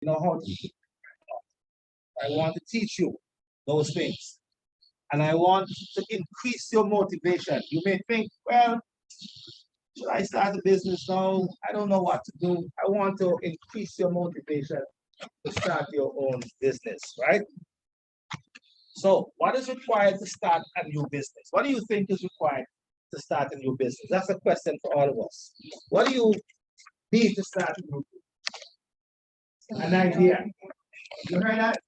You know how to keep. I want to teach you those things. And I want to increase your motivation. You may think, well, should I start a business now? I don't know what to do. I want to increase your motivation to start your own business, right? So, what is required to start a new business? What do you think is required to start a new business? That's a question for all of us. What do you need to start a new business? An idea. You heard that?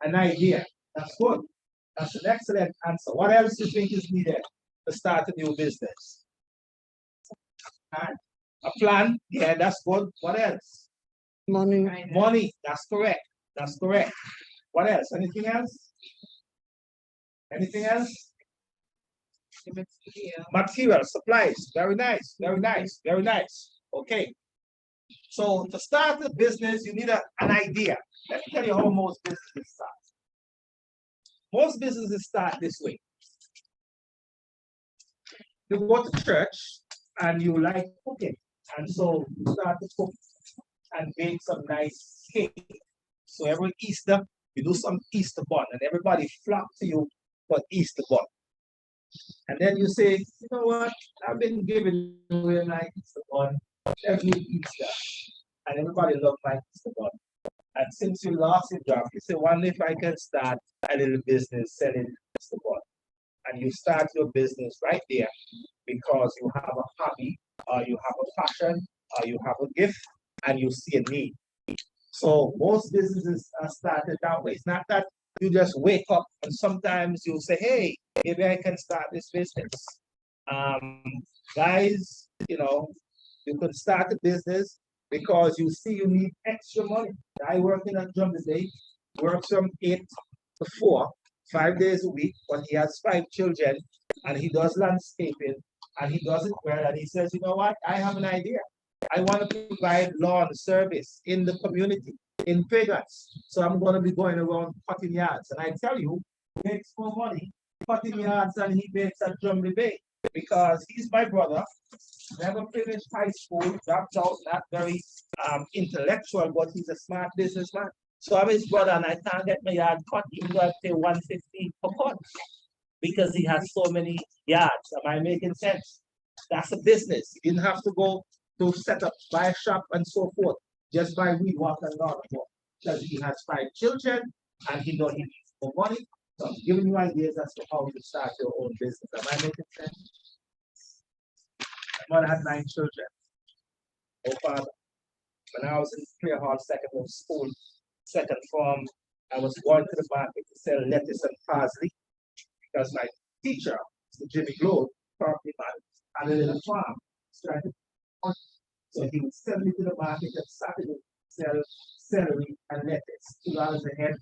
An idea. That's good. That's an excellent answer. What else do you think is needed to start a new business? A plan. Yeah, that's good. What else? Money. Money. That's correct. That's correct. What else? Anything else? Anything else? Material, supplies. Very nice. Very nice. Very nice. Okay. So to start a business, you need an idea. Let me tell you how most businesses start. Most businesses start this way. You go to church and you like cooking. And so you start to cook and bake some nice cake. So every Easter, you do some Easter bun and everybody flock to you for Easter bun. And then you say, you know what? I've been giving away my Easter bun every Easter. And everybody loves my Easter bun. And since you lost your job, you say, wonder if I can start a little business selling Easter bun. And you start your business right there because you have a hobby, or you have a passion, or you have a gift, and you see a need. So most businesses are started that way. It's not that you just wake up and sometimes you say, hey, maybe I can start this business. Guys, you know, you can start a business because you see you need extra money. I work in a job today, works from 8 to 4, 5 days a week, but he has 5 children and he does landscaping and he does it well. And he says, you know what? I have an idea. I want to provide lawn service in the community, in Vegas. So I'm going to be going around cutting yards. And I tell you, he makes more money cutting yards than he makes at Jumbly Bay because he's my brother. Never finished high school, dropped out, not very intellectual, but he's a smart businessman. So I'm his brother and I can't get my yard cut, even though I pay $150 per cut because he has so many yards. Am I making sense? That's a business. He didn't have to go to set up, buy a shop and so forth, just buy weed, walk and garden. Because he has 5 children and he knows he needs more money. So I'm giving you ideas as to how to start your own business. Am I making sense? My mother had 9 children. Oh, father. When I was in Clear Hall Secondary School, second form, I was going to the market to sell lettuce and parsley because my teacher, Mr. Jimmy Globe, property man, had a little farm. So he would send me to the market on Saturday, sell celery and lettuce, $2 a head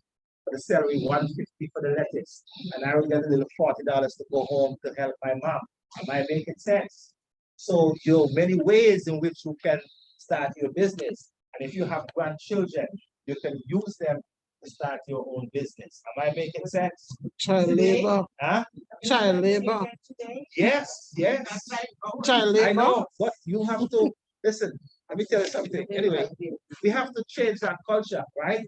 for the celery, $150 for the lettuce. And I would get a little $40 to go home to help my mom. Am I making sense? So there are many ways in which you can start your business. And if you have grandchildren, you can use them to start your own business. Am I making sense? Child labor. Huh? Child labor. Yes, yes. Child labor. I know, but you have to listen. Let me tell you something. Anyway, we have to change that culture, right?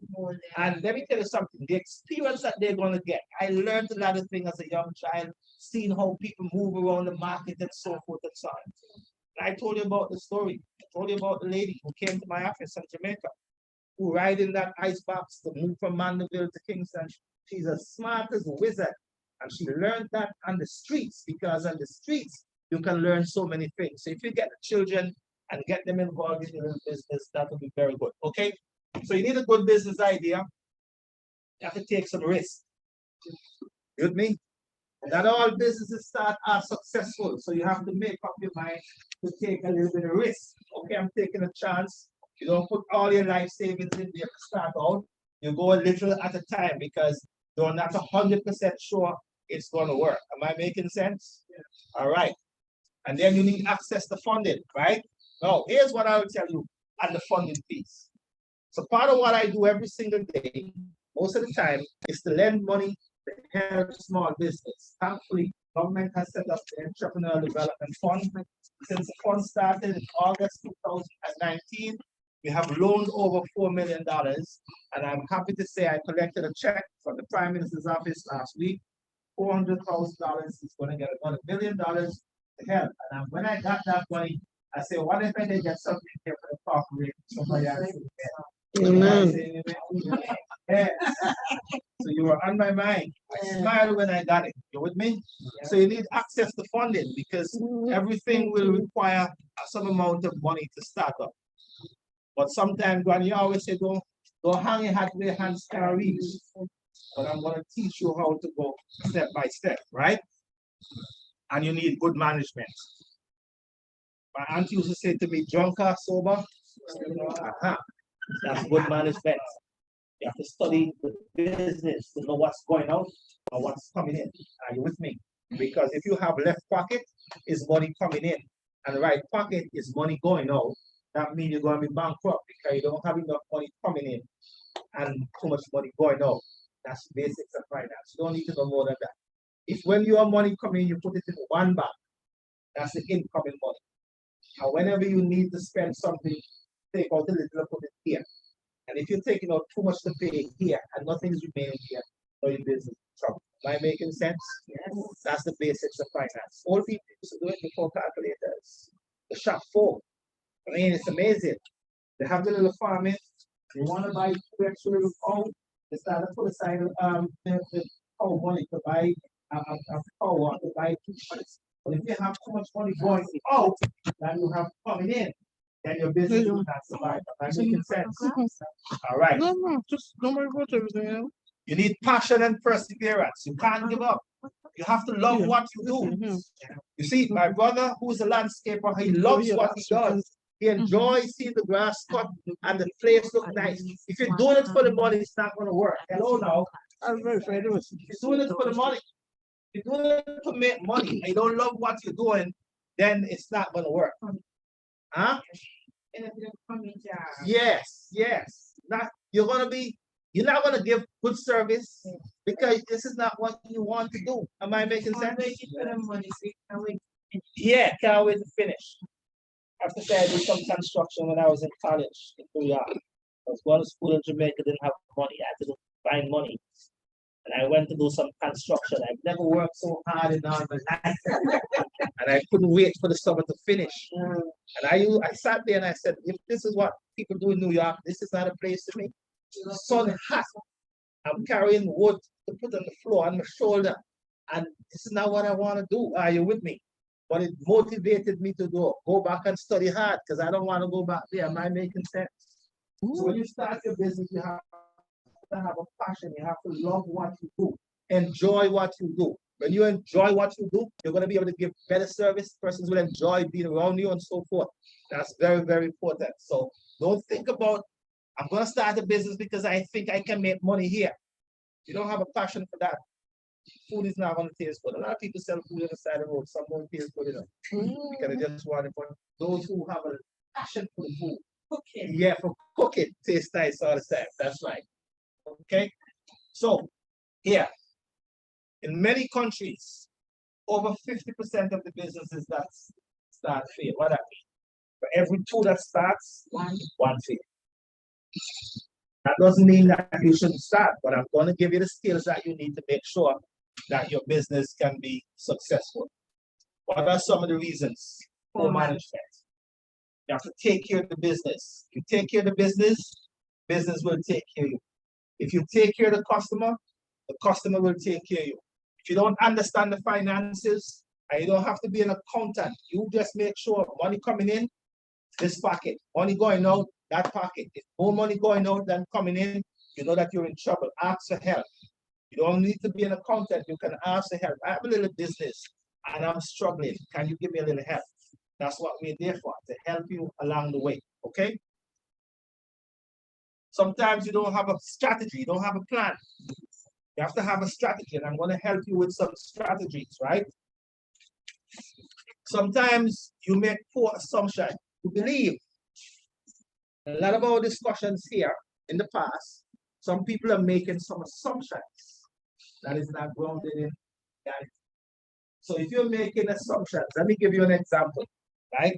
And let me tell you something. The experience that they're going to get. I learned a lot of things as a young child, seeing how people move around the market and so forth and so on. And I told you about the story. I told you about the lady who came to my office in Jamaica, who ride in that ice box to move from Mandeville to Kingston. She's as smart as a wizard. And she learned that on the streets, because on the streets, you can learn so many things. So if you get the children and get them involved in your business, that will be very good. Okay? So you need a good business idea. You have to take some risk. You with me? Not all businesses are successful. So you have to make up your mind to take a little bit of risk. Okay, I'm taking a chance. You don't put all your life savings in there to start out. You go a little at a time because you're not 100% sure it's going to work. Am I making sense? Yeah. All right. And then you need access to funding, right? Now, here's what I will tell you on the funding piece. So part of what I do every single day, most of the time, is to lend money to help small business. Thankfully, government has set up the Entrepreneurial Development Fund. Since the fund started in August 2019, We have loaned over $4 million. And I'm happy to say I collected a check from the Prime Minister's office last week. $400,000 is going to get another $1 million to help. And when I got that money, I said, what if I did get something here for the corporate? Somebody else to get. Amen. Yeah. So you were on my mind. I smiled when I got it. You with me? So you need access to funding because everything will require some amount of money to start up. But sometimes, Granny, you always say, don't hang your hat where your hands can reach. But I'm going to teach you how to go step by step, right? And you need good management. My auntie used to say to me, drunk or sober? That's good management. You have to study the business to know what's going out or what's coming in. Are you with me? Because if you have left pocket, is money coming in, and right pocket is money going out. That means you're going to be bankrupt because you don't have enough money coming in and too much money going out. That's basics of finance. You don't need to know more than that. If when your money coming in, you put it in one bank, that's the incoming money. And whenever you need to spend something, take out a little and put it here. And if you're taking out too much to pay here and nothing is remaining here, so your business is trouble. Am I making sense? Yes. That's the basics of finance. All people used to do it before calculators. The shop floor. I mean, it's amazing. They have the little farming. They want to buy 2 extra little cow. They start to put aside the cow money to buy a cow or to buy 2 sheets. But if you have too much money going out, then you have coming in, then your business will not survive. Am I making sense? All right. No, just don't worry about everything else. You need passion and perseverance. You can't give up. You have to love what you do. You see, my brother, who's a landscaper, he loves what he does. He enjoys seeing the grass cut and the place look nice. If you're doing it for the money, it's not going to work. Hello now. I'm very afraid of it. If you're doing it for the money, if you're doing it to make money and you don't love what you're doing, then it's not going to work. Huh? Yes, yes. You're not going to give good service because this is not what you want to do. Am I making sense? Yeah, can't wait to finish. I have to say I did some construction when I was in college in New York. I was going to school in Jamaica, didn't have money. I had to find money. And I went to do some construction. I've never worked so hard in all my life. And I couldn't wait for the summer to finish. And I sat there and I said, if this is what people do in New York, this is not a place for me. The sun hot. I'm carrying wood to put on the floor on my shoulder. And this is not what I want to do. Are you with me? But it motivated me to go back and study hard because I don't want to go back there. Am I making sense? So when you start your business, you have to have a passion. You have to love what you do. Enjoy what you do. When you enjoy what you do, you're going to be able to give better service. Persons will enjoy being around you and so forth. That's very, very important. So don't think about, I'm going to start a business because I think I can make money here. You don't have a passion for that. Food is not going to taste good. A lot of people sell food on the side of the road. Some won't taste good enough. Because they just want it. But those who have a passion for the food, cooking. Yeah, for cooking, tastes nice all the time. That's right. Okay. So here, in many countries, over 50% of the businesses that start fail. What that mean? For every 2 that starts, one fail. That doesn't mean that you shouldn't start, but I'm going to give you the skills that you need to make sure that your business can be successful. What are some of the reasons? Poor management. You have to take care of the business. If you take care of the business will take care of you. If you take care of the customer will take care of you. If you don't understand the finances, and you don't have to be an accountant, you just make sure money coming in, this pocket, money going out, that pocket. If more money going out than coming in, you know that you're in trouble. Ask for help. You don't need to be an accountant. You can ask for help. I have a little business and I'm struggling. Can you give me a little help? That's what we're there for, to help you along the way. Okay? Sometimes you don't have a strategy, you don't have a plan. You have to have a strategy, and I'm going to help you with some strategies, right? Sometimes you make poor assumptions. You believe. A lot of our discussions here in the past, some people are making some assumptions that is not grounded in reality. So if you're making assumptions, let me give you an example, right?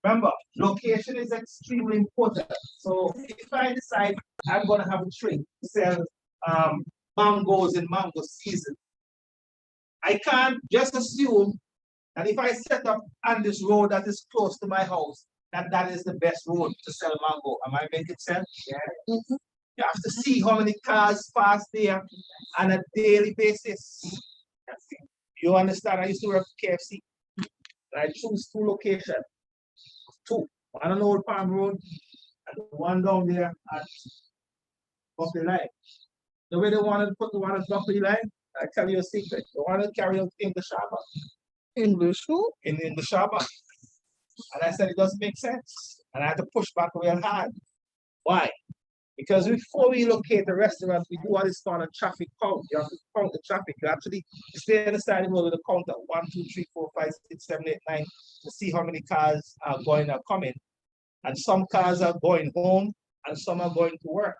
Remember, location is extremely important. So if I decide I'm gonna have a tree to sell mangoes in mango season, I can't just assume that if I set up on this road that is close to my house, that that is the best road to sell mango. Am I making sense? Yeah. Mhm. You have to see how many cars pass there on a daily basis. You understand? I used to work for KFC. I choose two locations. Two. One on Old Farm Road and one down there at Buffy Line. The way they wanted to put the one at Buffy Line, I tell you a secret. They want to carry out in the Shabba. English who? In the Shabba. And I said it doesn't make sense. And I had to push back real hard. Why? Because before we locate the restaurant, we do what is called a traffic count. You have to count the traffic. You actually stay on the side of the road with a counter 1, 2, 3, 4, 5, 6, 7, 8, 9 to see how many cars are going or coming. And some cars are going home and some are going to work.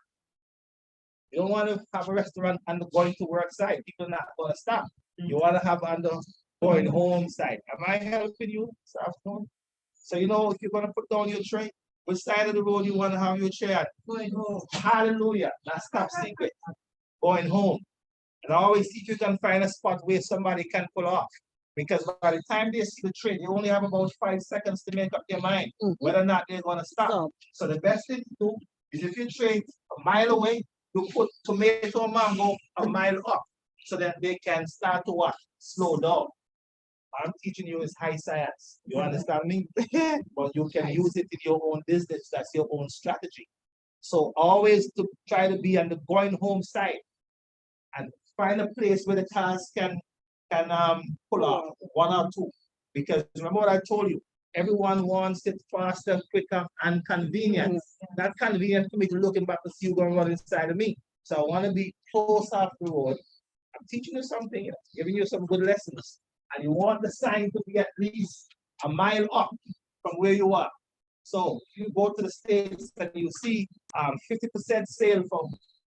You don't want to have a restaurant on the going to work side. People are not going to stop. You want to have on the going home side. Am I helping you this afternoon? So you know, if you're going to put down your tray, which side of the road you want to have your chair? Going home. Hallelujah. That's top secret. Going home. And always see if you can find a spot where somebody can pull off. Because by the time they see the trade, they only have about 5 seconds to make up their mind whether or not they're going to stop. So the best thing to do is if you trade a mile away, you put tomato mango a mile up so that they can start to what? Slow down. I'm teaching you is high science. You understand me? But you can use it in your own business. That's your own strategy. So always to try to be on the going home side and find a place where the cars can pull off 1 or 2. Because remember what I told you, everyone wants it faster, quicker, and convenient. Not convenient for me to looking back to see you going to run inside of me. So I want to be close off the road. I'm teaching you something, giving you some good lessons. And you want the sign to be at least a mile up from where you are. So if you go to the States and you see 50% sale for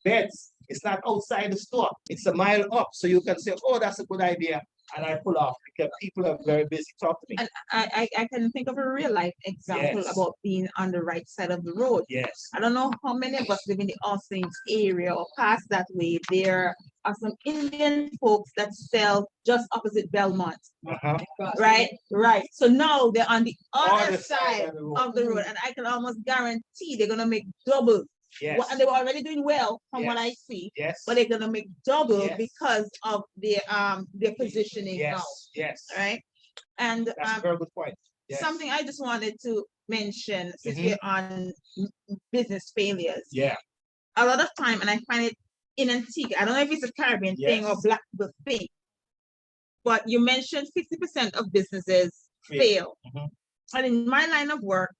beds, it's not outside the store, it's a mile up. So you can say, oh, that's a good idea. And I pull off because people are very busy. Talk to me. And I can think of a real life example Yes. about being on the right side of the road. Yes. I don't know how many of us live in the All Saints area or past that way. There are some Indian folks that sell just opposite Belmont. Uh-huh. Right? Right. So now they're on the other Other side of the road. And I can almost guarantee they're gonna make double. Yes. And they were already doing well from what I see. Yes. But they're gonna make double Yes. because of their positioning now. Yes. Yes. Right? And That's a very good point. Yes. something I just wanted to mention since Mhm. we're on business failures. Yeah. A lot of time, and I find it in Antigua, I don't know if it's a Caribbean thing or Yes. Black people thing, but you mentioned 50% of businesses fail. Mhm. And in my line of work,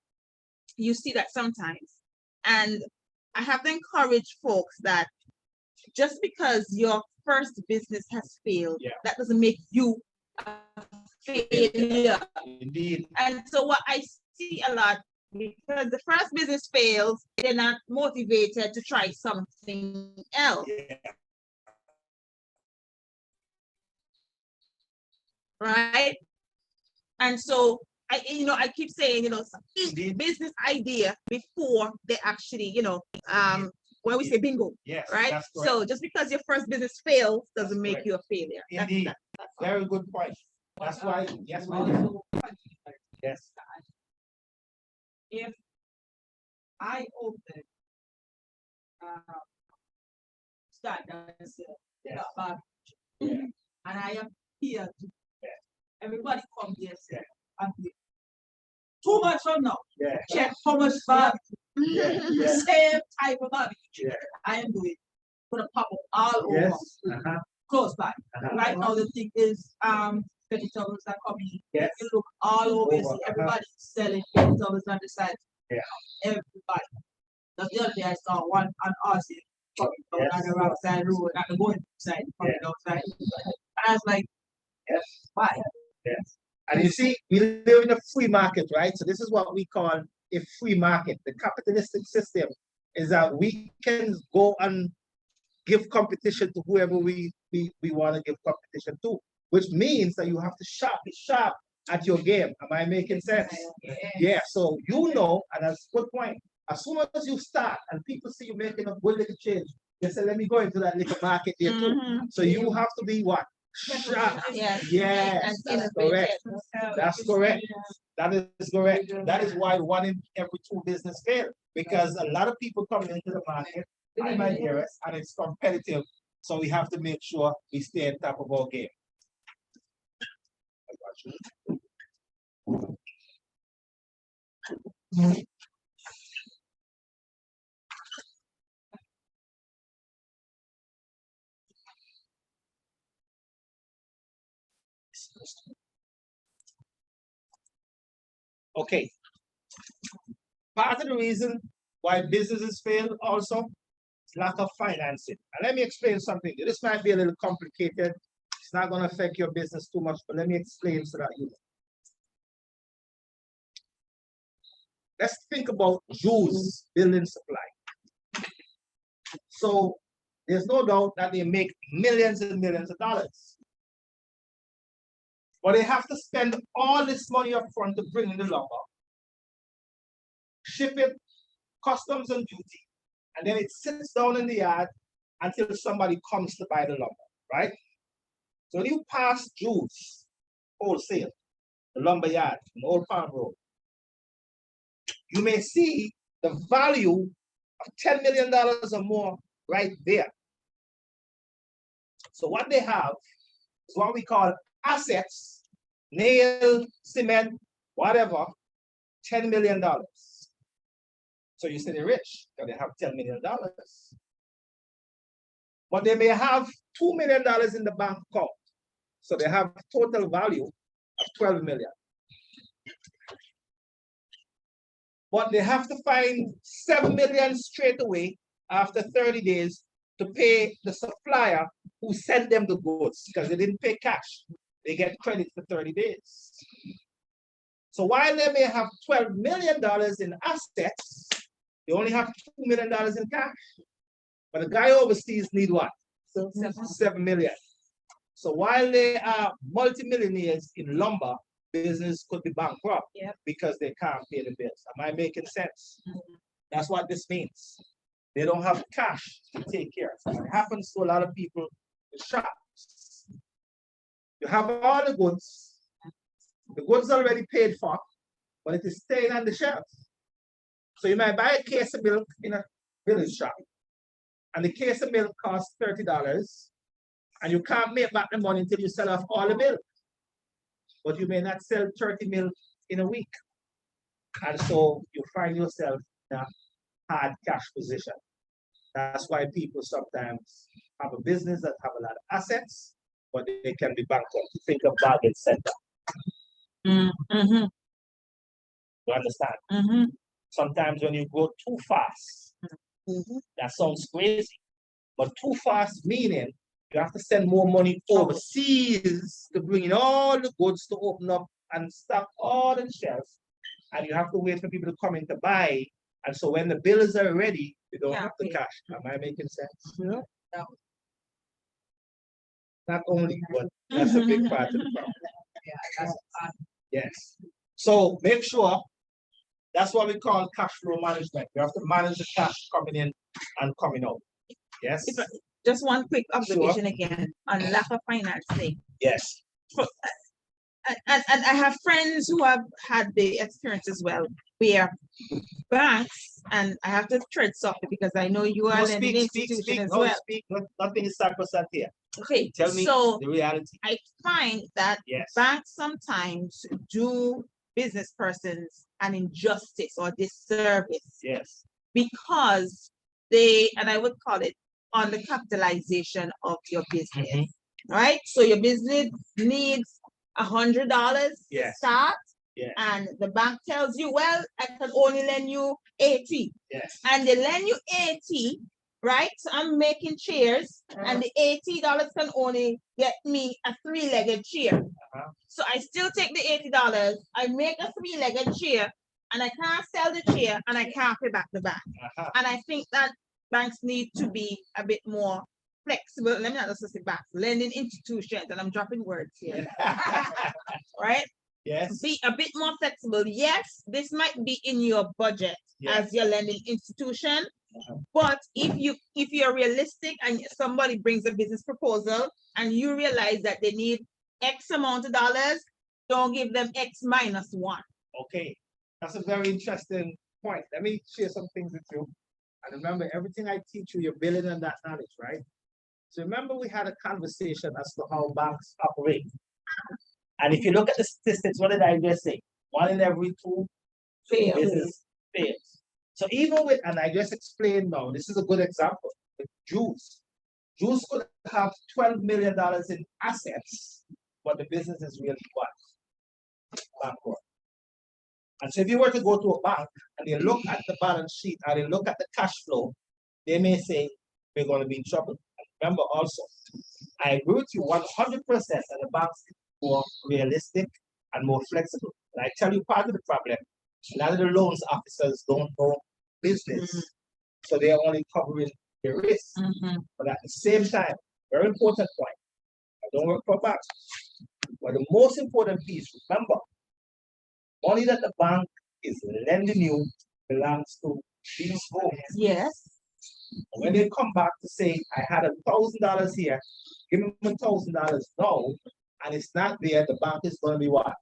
you see that sometimes. And I have to encourage folks that just because your first business has failed, that doesn't make you a failure. Indeed. And so what I see a lot, because the first business fails, they're not motivated to try something else. Yeah. Right? And so I keep saying, Indeed. business idea before they actually, when we say bingo, Yes. right? That's correct. So just because your first business fails doesn't make correct. you a failure. Indeed. That's Very good point. That's why. Yes, ma'am. Yes. If I open start as Yes. and I am here to everybody come here and too much or no, Yeah. check how much barbecue, Yeah. same type of barbecue Yeah. I am doing for the pop up all over Yes. Uh-huh. close by. Uh-huh. Right now the thing is vegetables are coming. Yes. You look all over, you see everybody's selling vegetables on the side. Yeah. Everybody. The other day I saw one on Aussie coming down on the outside road, not the going side, coming outside. And I was like, Yes. why? Yes. And you see, we live in a free market, right? So this is what we call a free market. The capitalistic system is that we can go and give competition to whoever we want to give competition to, which means that you have to be sharp at your game. Am I making sense? Yeah, so you know, and that's a good point. As soon as you start and people see you making a good little change, they say, let me go into that little market there too. Mhm. So you have to be what? Sharp. Yes. Yes, And that's innovative. correct. That's correct. That is correct. That is why 1 in every 2 business fail. Because a lot of people coming into the market, I might hear it, and it's competitive. So we have to make sure we stay on top of our game. Okay. Part of the reason why businesses fail also is lack of financing. And let me explain something. This might be a little complicated. It's not going to affect your business too much, but let me explain so that you know. Let's think about Jews building supply. So there's no doubt that they make millions and millions of dollars. But they have to spend all this money up front to bring in the lumber, ship it, customs and duty, and then it sits down in the yard until somebody comes to buy the lumber, right? So when you pass Jews wholesale, the lumber yard, an Old Farm Road, you may see the value of $10 million or more right there. So what they have is what we call assets, nail, cement, whatever, $10 million. So you say they're rich, because they have $10 million. But they may have $2 million in the bank account. So they have total value of 12 million. But they have to find 7 million straight away after 30 days to pay the supplier who sent them the goods, because they didn't pay cash. They get credit for 30 days. So while they may have $12 million in assets, they only have $2 million in cash. But the guy overseas need what? 7 million. So while they are multimillionaires in lumber, business could be bankrupt because they can't pay the bills. Am I making sense? That's what this means. They don't have cash to take care of. It happens to a lot of people in shops. You have all the goods already paid for, but it is staying on the shelf. So you might buy a case of milk in a village shop, and the case of milk costs $30, and you can't make back the money until you sell off all the milk. But you may not sell 30 milk in a week. And so you find yourself in a hard cash position. That's why people sometimes have a business that have a lot of assets, but they can be bankrupt. You think of bargain center. Mm-hmm. You understand? Sometimes when you go too fast, that sounds crazy, but too fast meaning you have to send more money overseas to bring in all the goods to open up and stock all the shelves, and you have to wait for people to come in to buy. And so when the bills are ready, you don't have the cash. Am I making sense? Yeah. Not only, but that's a big part of the problem. Yes. So make sure that's what we call cash flow management. You have to manage the cash coming in and coming out. Yes. Just one quick observation again on lack of financing. Yes. And I have friends who have had the experience as well, where banks, and I have to tread softly because I know you are an institution as well. Nothing is sacrosanct here. Okay, Tell me so the reality. I find that banks sometimes do business persons an injustice or disservice. Yes. Because they, and I would call it, on the capitalization of your business. Right? So your business needs $100 to start. Yes. And the bank tells you, well, I can only lend you 80. Yes. And they lend you 80, right? So I'm making chairs, and the $80 can only get me a 3-legged chair. So I still take the $80, I make a 3-legged chair, and I can't sell the chair, and I can't pay back the bank. And I think that banks need to be a bit more flexible. Let me not just say banks, lending institutions, and I'm dropping words here. Right? Yes. Be a bit more flexible. Yes, this might be in your budget Yes. as your lending institution, but if you're realistic and somebody brings a business proposal and you realize that they need X amount of dollars, don't give them X minus one. Okay, that's a very interesting point. Let me share some things with you. And remember, everything I teach you, you're building on that knowledge, right? So remember, we had a conversation as to how banks operate. And if you look at the statistics, what did I just say? 1 in every 2 business fails. So even with, and I just explained now, this is a good example with Jews. Jews could have $12 million in assets, but the business is really what? Bankrupt. And so if you were to go to a bank and they look at the balance sheet or they look at the cash flow, they may say, we're going to be in trouble. And remember also, I agree with you 100% that the banks are more realistic and more flexible. And I tell you part of the problem, a lot of the loans officers don't know business. So they are only covering the risk. But at the same time, very important point, I don't work for banks. But the most important piece, remember, money that the bank is lending you belongs to these folks. Yes. When they come back to say, I had $1,000 here, give them $1,000 now, and it's not there, the bank is going to be what?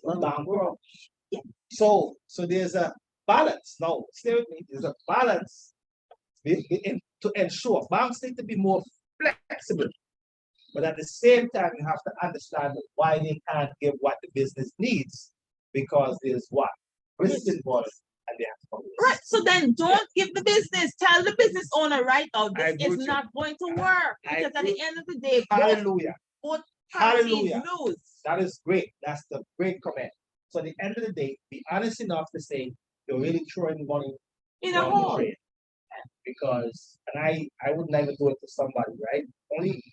Bankrupt. Yeah. So there's a balance. Now, stay with me. There's a balance to ensure banks need to be more flexible. But at the same time, you have to understand why they can't give what the business needs, because there's what? Risk involved, and they have to cover risk. Right. So then don't give the business. Tell the business owner right now, I this agree is with you. not going to work. I Because at agree. the end of the day, Hallelujah. both parties Hallelujah. lose. That is great. That's the great comment. So at the end of the day, be honest enough to say you're really throwing money In a down the hole. drain. Because, and I would never do it to somebody, right? Only,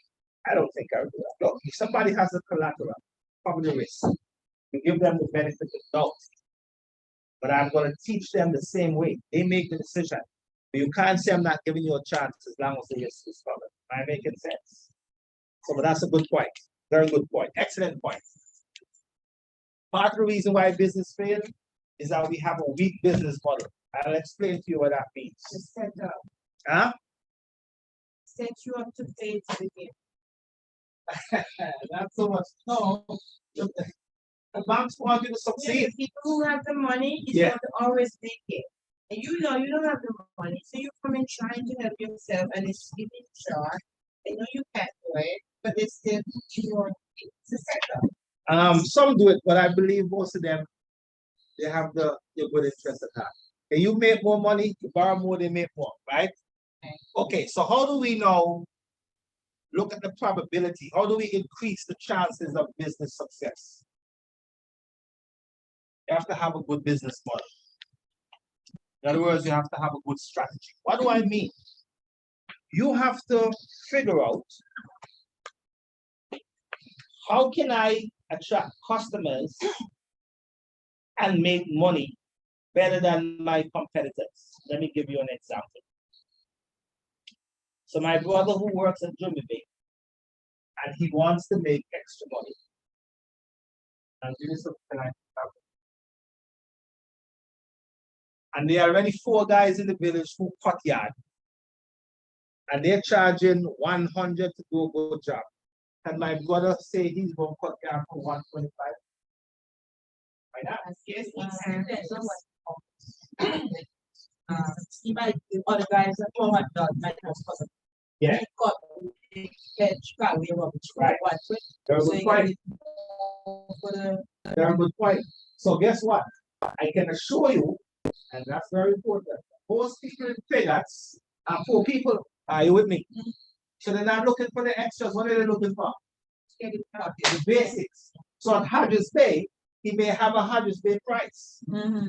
I don't think I would do that. Look, if somebody has a collateral, cover the risk. You give them the benefit of doubt. But I'm going to teach them the same way. They make the decision. But you can't say I'm not giving you a chance as long as the risk is covered. Am I making sense? So, but that's a good point. Very good point. Excellent point. Part of the reason why business fails is that we have a weak business model. I'll explain to you what that means. Set up, Huh? set you up to pay to begin. Not so much. No. The banks want you to Yeah, succeed. the people who have the money is Yeah. going to always make it. And you know you don't have the money, so you come in trying to help yourself and it's giving short. They know you can't do it, but they still put you on it's a setup. Some do it, but I believe most of them, they have the good interest at heart. And you make more money, you borrow more, they make more, right? Okay, so how do we now look at the probability? How do we increase the chances of business success? You have to have a good business model. In other words, you have to have a good strategy. What do I mean? You have to figure out, how can I attract customers and make money better than my competitors? Let me give you an example. So my brother who works at Jimmy Bay, and he wants to make extra money. And do something like that. And there are already 4 guys in the village who cut yard. And they're charging 100 to do a good job. And my brother say he's going to cut yard for 125. Why not? Yes, he might the other guys that don't have done might have cut. Yeah. He cut the hedge car we rubbish. Right. Very So good you point. get for the Very good point. So guess what? I can assure you, and that's very important. Most people in figures are poor people. Are you with me? So they're not looking for the extras. What are they looking for? The basics. So at Hodges Bay, he may have a Hodges Bay price.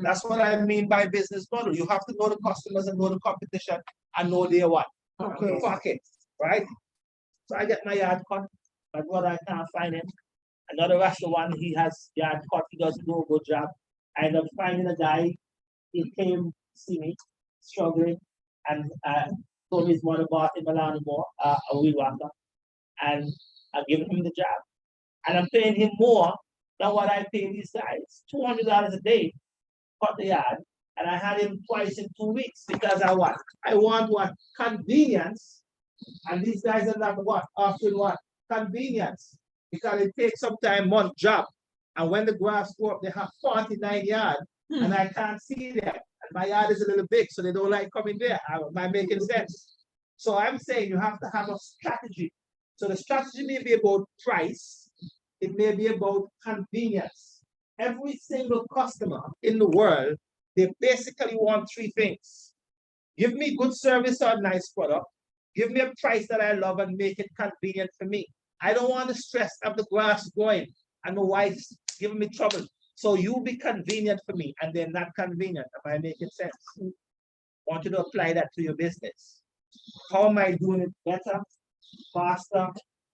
That's what I mean by business model. You have to know the customers and know the competition and know their what? Okay. Pocket, right? So I get my yard cut. My brother, I can't find him. Another restaurant, he has yard cut. He doesn't do a good job. I end up finding a guy. He came to see me, struggling, and told his mother bought him a lawnmower, a weed whacker, and I given him the job. And I'm paying him more than what I pay these guys. $200 a day, cut the yard, and I had him twice in 2 weeks because I what? I want what? Convenience. And these guys are not what? Offering what? Convenience. Because it takes some time, month job. And when the grass go up, they have 49 yards, and I can't see them. And my yard is a little big, so they don't like coming there. Am I making sense? So I'm saying you have to have a strategy. So the strategy may be about price. It may be about convenience. Every single customer in the world, they basically want three things. Give me good service or nice product. Give me a price that I love and make it convenient for me. I don't want the stress of the grass growing and my wife's giving me trouble. So you be convenient for me and they're not convenient. Am I making sense? I want you to apply that to your business. How am I doing it better, faster,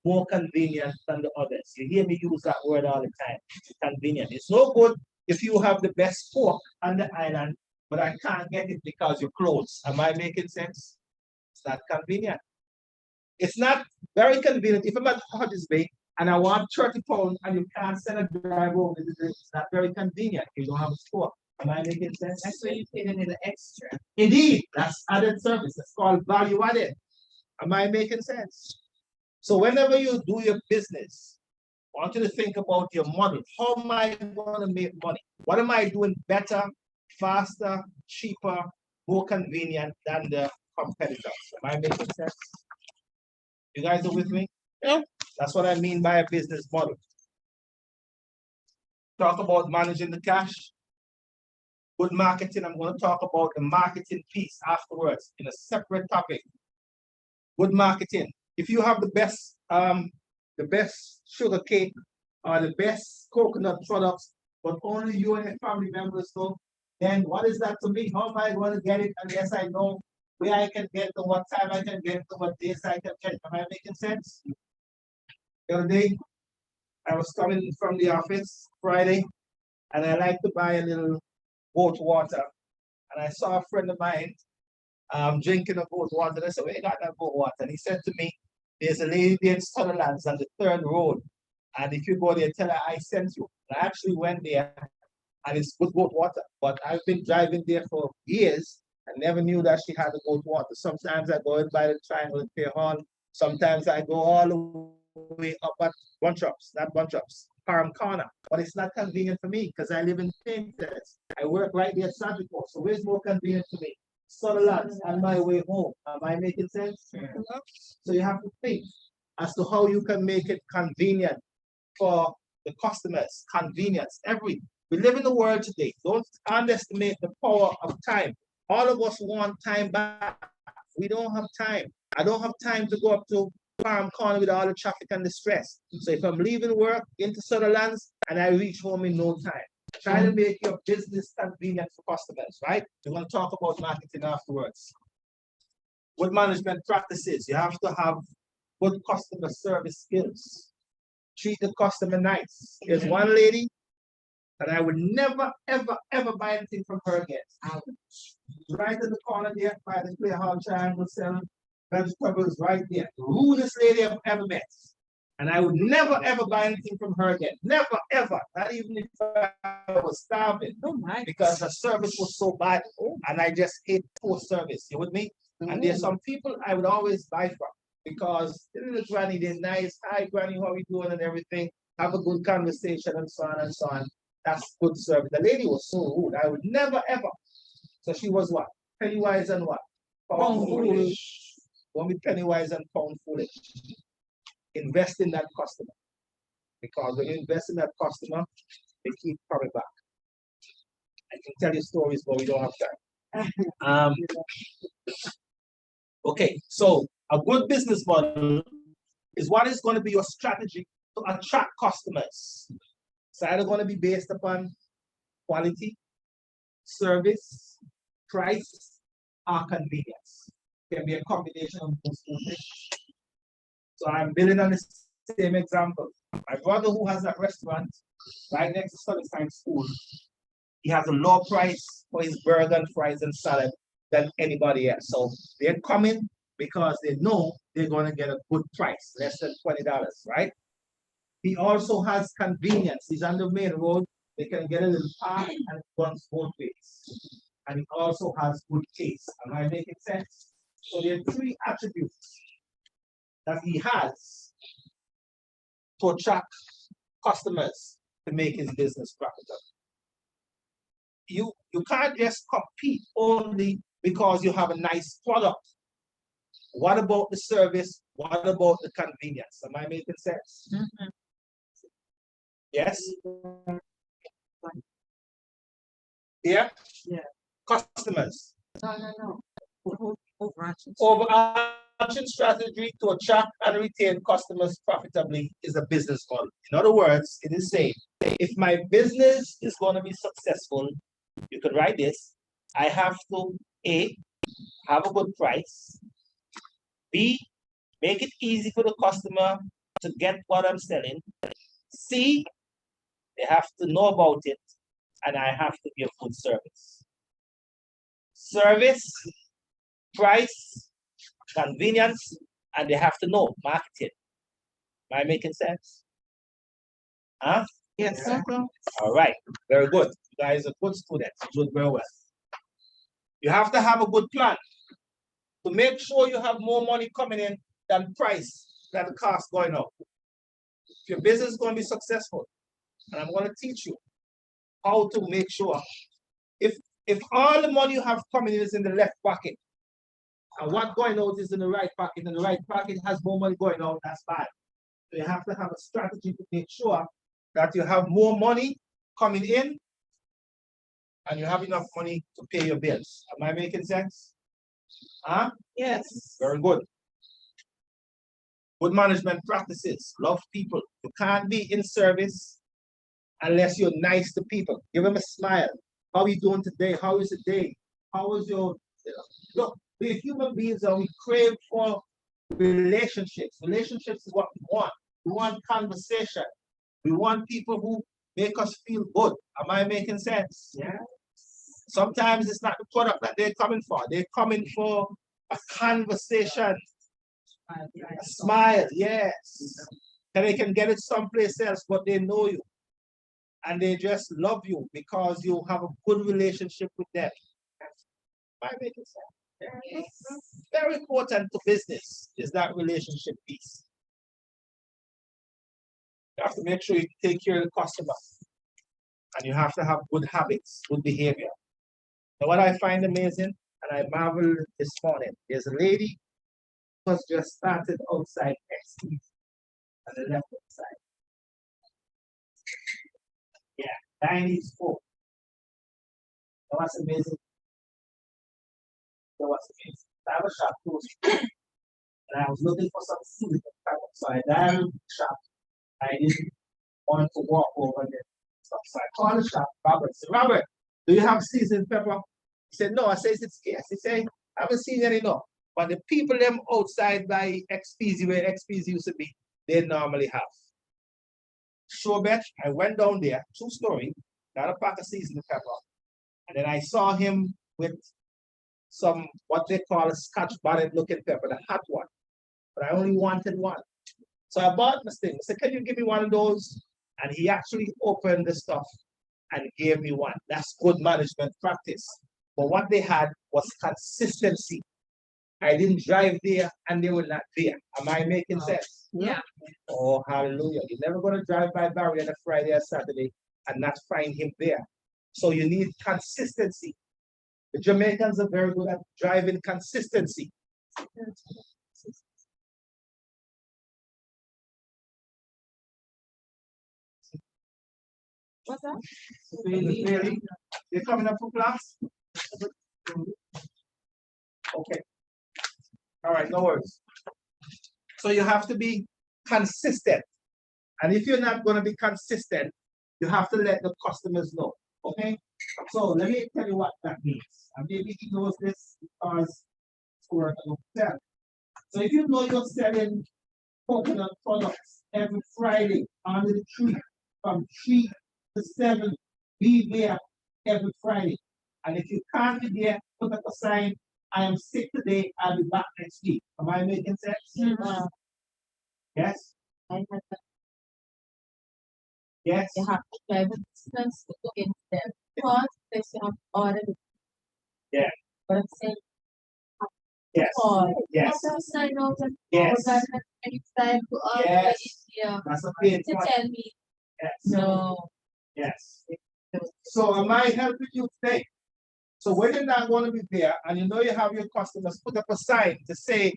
more convenient than the others? You hear me use that word all the time. Convenient. It's no good if you have the best pork on the island, but I can't get it because you're closed. Am I making sense? It's not convenient. It's not very convenient. If I'm at Hodges Bay and I want 30 pounds and you can't send a driver over, it's not very convenient. You don't have a store. Am I making sense? That's where you pay a little extra. Indeed, that's added service. It's called value added. Am I making sense? So whenever you do your business, I want you to think about your model. How am I going to make money? What am I doing better, faster, cheaper, more convenient than the competitors? Am I making sense? You guys are with me? Yeah. That's what I mean by a business model. Talk about managing the cash. Good marketing. I'm going to talk about the marketing piece afterwards in a separate topic. Good marketing. If you have the best sugar cake or the best coconut products, but only you and your family members know, then what is that to me? How am I going to get it unless I know where I can get to, what time I can get to, what days I can get it? Am I making sense? The other day, I was coming from the office Friday, and I like to buy a little goat water. And I saw a friend of mine drinking a goat water. And I said, where you got that goat water? And he said to me, there's a lady there in Sutherland's on the 3rd road. And if you go there, tell her I sent you. And I actually went there, and it's good goat water. But I've been driving there for years. I never knew that she had a goat water. Sometimes I go in by the Triangle and Fair Hall. Sometimes I go all the way up at Bunchups, Parham Corner. But it's not convenient for me because I live in Painters. I work right there at Sagicor. So where's more convenient for me? Sutherland's on my way home. Am I making sense? Yeah. So you have to think as to how you can make it convenient for the customers. Convenience. We live in the world today. Don't underestimate the power of time. All of us want time back. We don't have time. I don't have time to go up to Farm Corner with all the traffic and the stress. So if I'm leaving work into Sutherland's and I reach home in no time, try to make your business convenient for customers, right? We're going to talk about marketing afterwards. Good management practices. You have to have good customer service skills. Treat the customer nice. There's one lady that I would never, ever, ever buy anything from her again. Right in the corner there by the Clear Hall Triangle selling vegetables right there. The rudest lady I've ever met. And I would never, ever buy anything from her again. Never, ever. Not even if I was starving. Oh my. Because her service was so bad. And I just hate poor service. You with me? And there's some people I would always buy from. Because the little granny, they're nice. Hi, granny, how are you doing and everything. Have a good conversation and so on and so on. That's good service. The lady was so rude. I would never, ever. So she was what? Penny wise and what? Pound foolish. Don't be penny wise and pound foolish. Invest in that customer. Because when you invest in that customer, they keep coming back. I can tell you stories, but we don't have time. Okay, so a good business model is what is going to be your strategy to attract customers. It's either going to be based upon quality, service, price, or convenience. It can be a combination of those two things. So I'm building on the same example. My brother who has that restaurant right next to Sunnyside School, he has a low price for his burger and fries and salad than anybody else. So they're coming because they know they're going to get a good price, less than $20, right? He also has convenience. He's on the main road. They can get a little park and it runs both ways. And he also has good taste. Am I making sense? So there are three attributes that he has to attract customers to make his business profitable. You can't just compete only because you have a nice product. What about the service? What about the convenience? Am I making sense? Mhm. Yes? Yeah? Yeah. Customers. No. Overarching. Overarching strategy to attract and retain customers profitably is a business model. In other words, it is saying, if my business is going to be successful, you could write this, I have to A, have a good price, B, make it easy for the customer to get what I'm selling, C, they have to know about it, and I have to give good service. Service, price, convenience, and they have to know marketing. Am I making sense? Huh? Yes. All right, very good. You guys are good students. You do very well. You have to have a good plan to make sure you have more money coming in than price, than the cost going up. If your business is going to be successful, and I'm going to teach you how to make sure if all the money you have coming in is in the left pocket, and what going out is in the right pocket, and the right pocket has more money going out, that's bad. So you have to have a strategy to make sure that you have more money coming in and you have enough money to pay your bills. Am I making sense? Huh? Yes. Very good. Good management practices. Love people. You can't be in service unless you're nice to people. Give them a smile. How are you doing today? How is the day? How is your... Look, we're human beings and we crave for relationships. Relationships is what we want. We want conversation. We want people who make us feel good. Am I making sense? Yeah. Sometimes it's not the product that they're coming for. They're coming for a conversation, a smile, yes. And they can get it someplace else, but they know you. And they just love you because you have a good relationship with them. Am I making sense? Very important to business is that relationship piece. You have to make sure you take care of the customer. And you have to have good habits, good behavior. Now, what I find amazing, and I marvel this morning, there's a lady who has just started outside XT on the left side. Yeah, Chinese folk. That was amazing. That was amazing. I have a shop close. And I was looking for some food. So I dialed the shop. I didn't want to walk over there. So I called the shop, Robert. I said, Robert, do you have seasoned pepper? He said, no. I said, it's scarce. He said, I haven't seen any no. But the people them outside by XPZ, where XPZ used to be, they normally have. Sure bet, I went down there, 2-story, got a pack of seasoned pepper. And then I saw him with some, what they call a Scotch bonnet looking pepper, the hot one. But I only wanted one. So I bought this thing. I said, can you give me one of those? And he actually opened the stuff and gave me one. That's good management practice. But what they had was consistency. I didn't drive there and they were not there. Am I making sense? Yeah. Oh, hallelujah. You're never going to drive by Barry on a Friday or Saturday and not find him there. So you need consistency. The Jamaicans are very good at driving consistency. What's that? Really? You're coming up for class? Okay. All right, no worries. So you have to be consistent. And if you're not going to be consistent, you have to let the customers know. Okay? So let me tell you what that means. And maybe he knows this because it's work at the hotel. So if you know you're selling coconut products every Friday under the tree from 3 to 7, be there every Friday. And if you can't be there, put up a sign, I am sick today, I'll be back next week. Am I making sense? Mhm. Yes? Yes, You have to drive a distance to go into them. Because you have to order the. Yeah. But I'm saying. yes, Call. yes, So sign out and. yes. Anytime to order. Yes. Yeah. That's a pain To point. tell me, Yes, no. yes. So am I helping you today? So when you're not going to be there and you know you have your customers, put up a sign to say,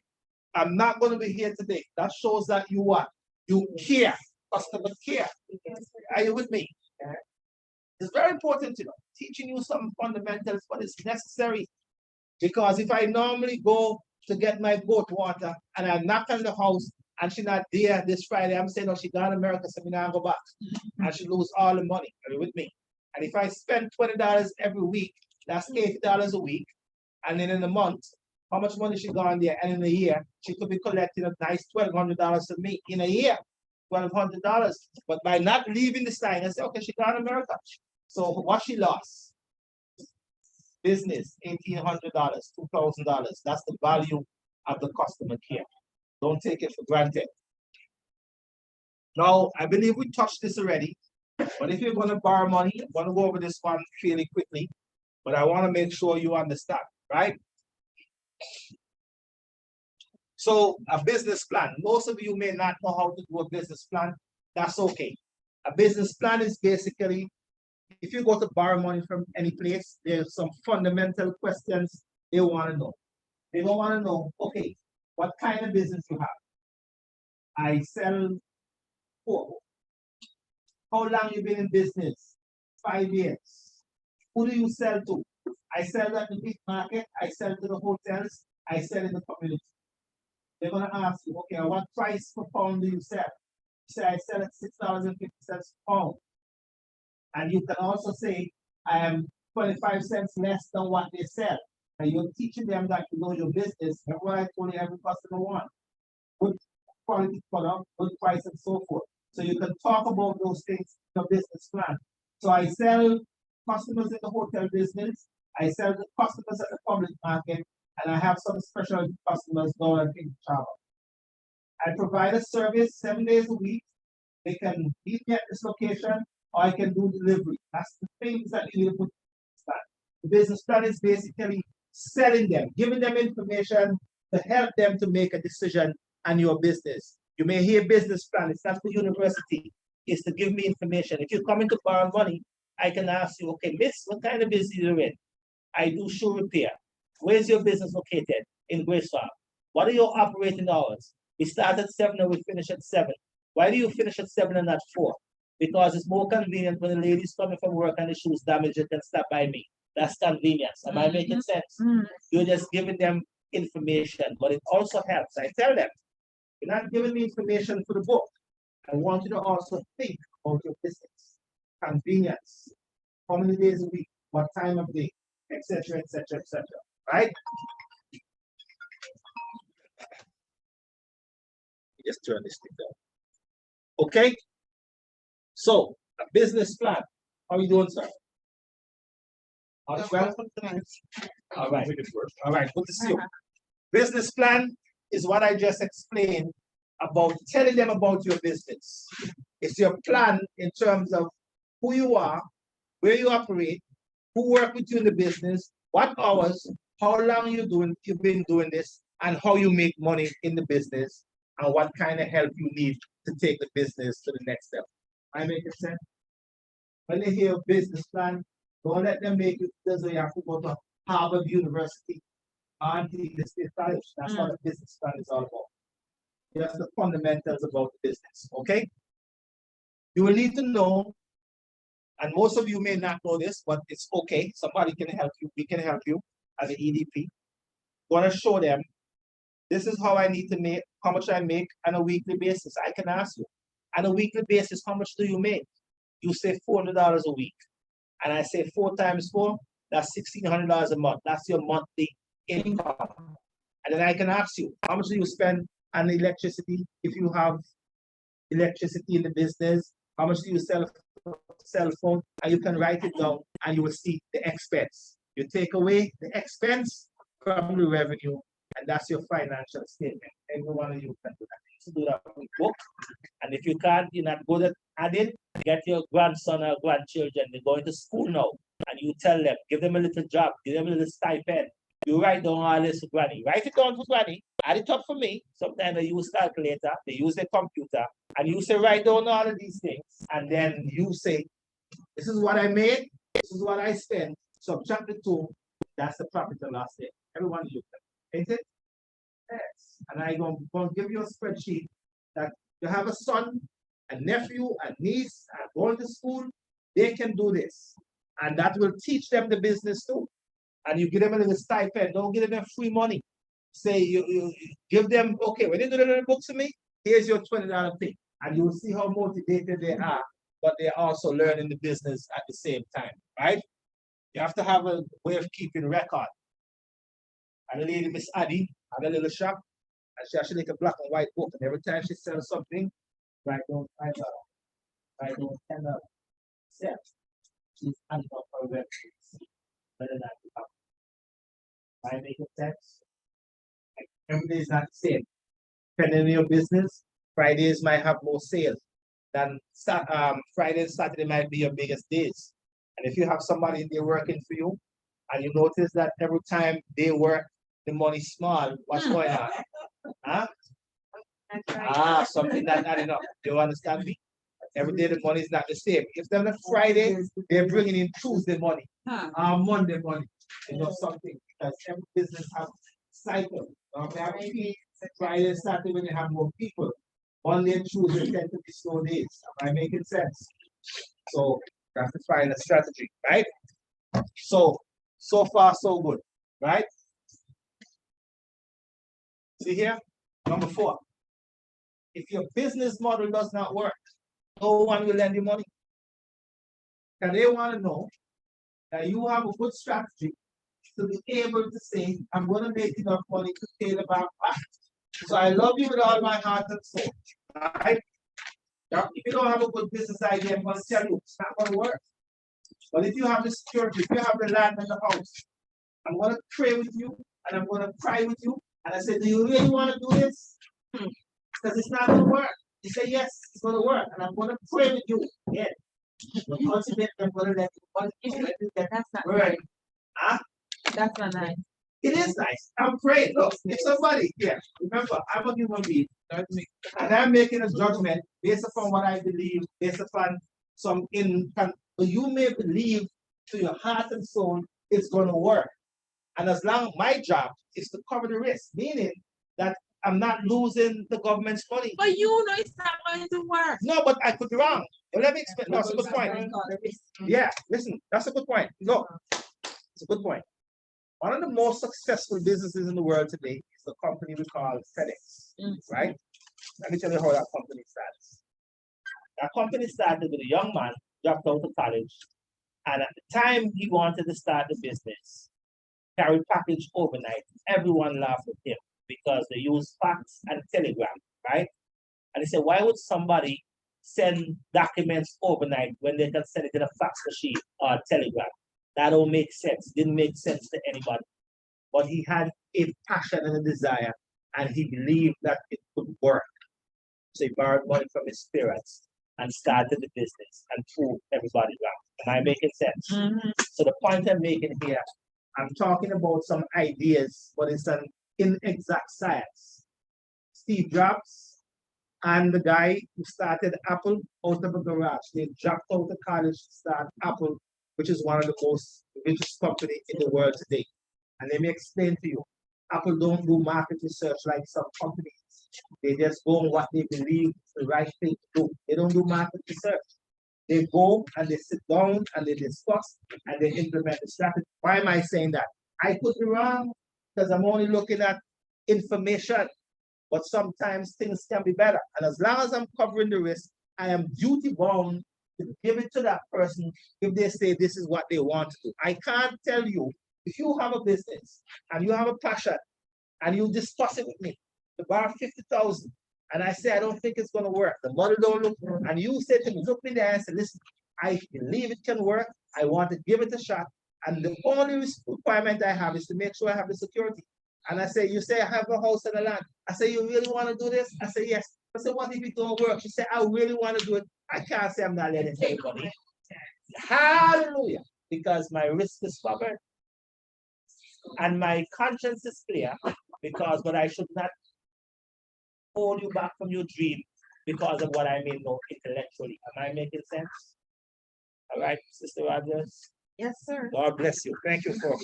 I'm not going to be here today. That shows that you what? You care. Customer care. Are you with me? It's very important, teaching you some fundamentals, but it's necessary. Because if I normally go to get my goat water and I knock on the house and she's not there this Friday, I'm saying, oh, she gone to America, so I'm not go back. And she lose all the money. Are you with me? And if I spend $20 every week, that's $80 a week. And then in a month, how much money she gone there? And in a year, she could be collecting a nice $1,200 to me in a year. $1,200. But by not leaving the sign, I say, okay, she gone to America. So what she lost? Business, $1,800, $2,000. That's the value of the customer care. Don't take it for granted. Now, I believe we touched this already, but if you're going to borrow money, I'm going to go over this one fairly quickly, but I want to make sure you understand, right? So a business plan. Most of you may not know how to do a business plan. That's okay. A business plan is basically, if you go to borrow money from any place, there's some fundamental questions they want to know. They don't want to know, okay, what kind of business you have? I sell pork. How long you been in business? 5 years. Who do you sell to? I sell at the big market, I sell to the hotels, I sell in the community. They're gonna ask you, okay, what price per pound do you sell? You say I sell at $6.50 per pound. And you can also say, I am 25 cents less than what they sell. And you're teaching them that you know your business. Remember what I told you every customer wants. Good quality product, good price, and so forth. So you can talk about those things in your business plan. So I sell customers in the hotel business, I sell the customers at the public market, and I have some special customers down in travel. I provide a service 7 days a week. They can meet me at this location, or I can do delivery. That's the things that you need to put in the business plan. The business plan is basically selling them, giving them information to help them to make a decision on your business. You may hear business plan, it's not for university, it's to give me information. If you're coming to borrow money, I can ask you, okay, miss, what kind of business you're in? I do shoe repair. Where's your business located? In Grace Farm. What are your operating hours? We start at 7 and we finish at 7. Why do you finish at 7 and not 4? Because it's more convenient when the lady's coming from work and the shoes damaged, they can stop by me. That's convenience. Am I making sense? You're just giving them information, but it also helps. I tell them, you're not giving me information for the book. I want you to also think about your business. Convenience. How many days a week? What time of day? Etc. Etc. Etc. Right? Just turn this thing down. Okay? So, a business plan. How are you doing, sir? All is well? All right. All right, good to see you. Business plan is what I just explained about telling them about your business. It's your plan in terms of who you are, where you operate, who work with you in the business, what hours, how long you've been doing this, and how you make money in the business, and what kind of help you need to take the business to the next step. I make sense? When they hear business plan, don't let them make it as though you have to go to Harvard University, Antigua State College. That's what a business plan is all about. Just the fundamentals about the business, okay? You will need to know, and most of you may not know this, but it's okay. Somebody can help you. We can help you as an EDP. Want to show them, this is how I need to make, how much I make on a weekly basis. I can ask you, on a weekly basis, how much do you make? You say $400 a week. And I say 4 times 4, that's $1,600 a month. That's your monthly income. And then I can ask you, how much do you spend on electricity if you have electricity in the business? How much do you sell cell phone? And you can write it down and you will see the expense. You take away the expense from the revenue, and that's your financial statement. Every one of you can do that. to do that with book. And if you can't, you're not good at adding, get your grandson or grandchildren, they're going to school now. And you tell them, give them a little job, give them a little stipend. You write down all this for granny. Write it down for granny. Add it up for me. Sometimes they use calculator, they use their computer, and you say, write down all of these things. And then you say, this is what I made, this is what I spent. Subtract the two, that's the profit and loss there. Everyone look at it. Ain't it? Yes. And I'm going to give you a spreadsheet that you have a son, a nephew, a niece, and going to school, they can do this. And that will teach them the business too. And you give them a little stipend, don't give them free money. Say you give them, okay, when they do the little books to me, here's your $20 thing. And you'll see how motivated they are, but they're also learning the business at the same time, right? You have to have a way of keeping record. And the lady, Miss Addie, had a little shop, and she actually make a black and white book. And every time she sells something, write down $5, write down $10. Set. She's handing up her websites. Better than that. I make sense? Like, every day is not the same. Depending on your business, Fridays might have more sales than Friday and Saturday might be your biggest days. And if you have somebody in there working for you, and you notice that every time they work, the money's small, what's going on? Huh? Something that's adding up. You understand me? Every day the money is not the same. If they're on a Friday, they're bringing in Tuesday money, Monday money. You know something, because every business has cycle. Friday and Saturday when you have more people. Monday and Tuesday tend to be slow days. Am I making sense? So that's the final strategy, right? So far so good, right? See here, number 4. If your business model does not work, no one will lend you money. And they want to know that you have a good strategy to be able to say, I'm going to make enough money to pay the bank back. So I love you with all my heart and soul. Right? Now, if you don't have a good business idea, I'm going to tell you, it's not going to work. But if you have the security, if you have the land and the house, I'm going to pray with you and I'm going to cry with you. And I said, do you really want to do this? Because it's not going to work. You say, yes, it's going to work. And I'm going to pray with you. Yeah. But ultimately, I'm going to let you. That's not right. right. Huh? That's not nice. It is nice. I'm praying. Look, if somebody here, remember, I'm a human being, and I'm making a judgment based upon what I believe, based upon some income. But you may believe to your heart and soul it's going to work. And as long my job is to cover the risk, meaning that I'm not losing the government's money. But you know it's not going to work. No, but I could be wrong. Let me explain. That's a good point. Yeah, listen, that's a good point. Look, it's a good point. One of the most successful businesses in the world today is the company we call FedEx, right? Let me tell you how that company started. That company started with a young man, dropped out of college, and at the time he wanted to start the business, carry package overnight. Everyone laughed at him because they use fax and telegram, right? And he said, why would somebody send documents overnight when they can send it in a fax machine or a telegram? That don't make sense. Didn't make sense to anybody. But he had a passion and a desire, and he believed that it could work. So he borrowed money from his parents and started the business and proved everybody wrong. Am I making sense? So the point I'm making here, I'm talking about some ideas, but it's an inexact science. Steve Jobs and the guy who started Apple out of a garage, they dropped out of college to start Apple, which is one of the most richest companies in the world today. And let me explain to you, Apple don't do market research like some companies. They just go on what they believe is the right thing to do. They don't do market research. They go and they sit down and they discuss and they implement the strategy. Why am I saying that? I could be wrong because I'm only looking at information, but sometimes things can be better. And as long as I'm covering the risk, I am duty bound to give it to that person if they say this is what they want to do. I can't tell you, if you have a business and you have a passion and you discuss it with me, to borrow 50,000, and I say I don't think it's going to work. The money don't look, and you say to me, look me there and say, listen, I believe it can work. I want to give it a shot, and the only requirement I have is to make sure I have the security. And I say, you say I have a house and a land. I say, you really want to do this? I say, yes. I said, what if it don't work? She said, I really want to do it. I can't say I'm not letting anybody. Hallelujah. Because my risk is covered. And my conscience is clear. But I should not hold you back from your dream because of what I may know intellectually. Am I making sense? All right, Sister Rogers. Yes, sir. God bless you. Thank you for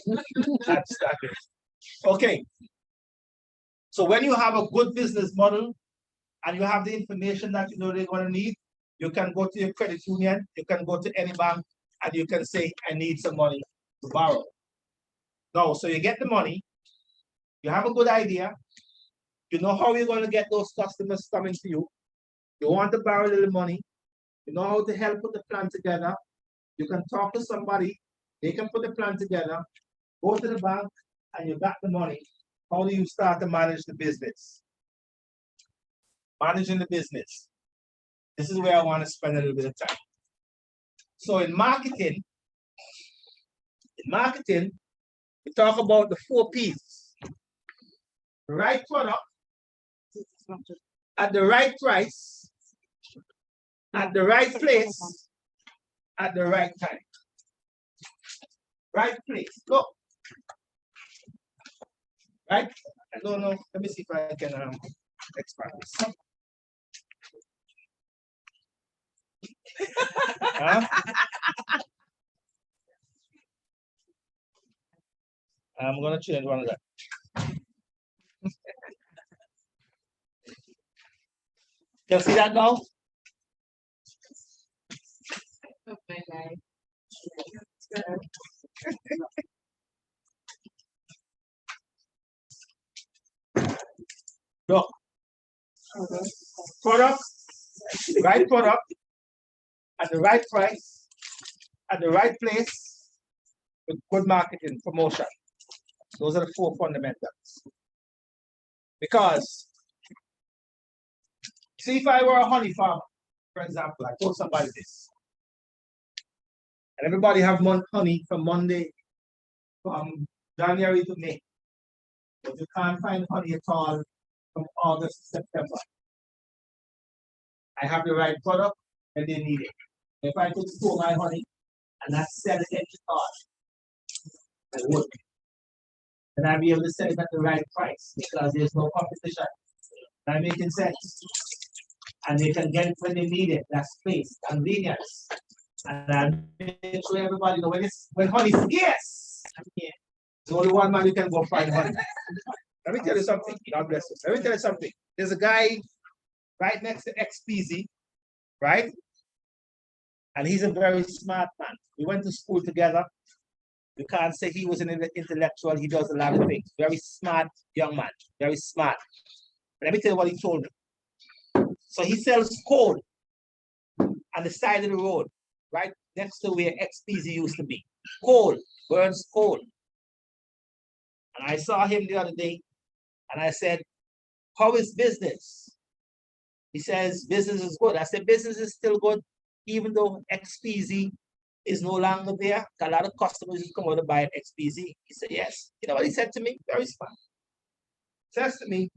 that starting. Okay. So when you have a good business model and you have the information that you know they're going to need, you can go to your credit union, you can go to any bank, and you can say, I need some money to borrow. No, so you get the money, you have a good idea, you know how you're going to get those customers coming to you. You want to borrow a little money, you know how to help put the plan together. You can talk to somebody, they can put the plan together, go to the bank, and you got the money. How do you start to manage the business? Managing the business. This is where I want to spend a little bit of time. So in marketing, we talk about the 4 P's. The right product, at the right price, at the right place, at the right time. Right place. Look. Right? I don't know. Let me see if I can expand this. Huh? I'm gonna change one of that. You see that now? Look. Product, right product, at the right price, at the right place, with good marketing, promotion. Those are the 4 fundamentals. Because, see, if I were a honey farmer, for example, I told somebody this, and everybody have honey from January to May, but you can't find honey at all from August to September. I have the right product and they need it. If I could store my honey and not sell it at the cost, I would. And I'd be able to sell it at the right price because there's no competition. Am I making sense? And they can get it when they need it. That's space, convenience. And I make sure everybody know when honey is yes. There's only one man who can go find honey. Let me tell you something. God bless you. Let me tell you something. There's a guy right next to XPZ, right? And he's a very smart man. We went to school together. You can't say he was an intellectual. He does a lot of things. Very smart young man. Very smart. But let me tell you what he told me. So he sells coal on the side of the road, right next to where XPZ used to be. Coal, burns coal. And I saw him the other day, and I said, how is business? He says, business is good. I said, business is still good, even though XPZ is no longer there. A lot of customers come out to buy at XPZ. He said, yes. You know what he said to me? Very smart. He says to me,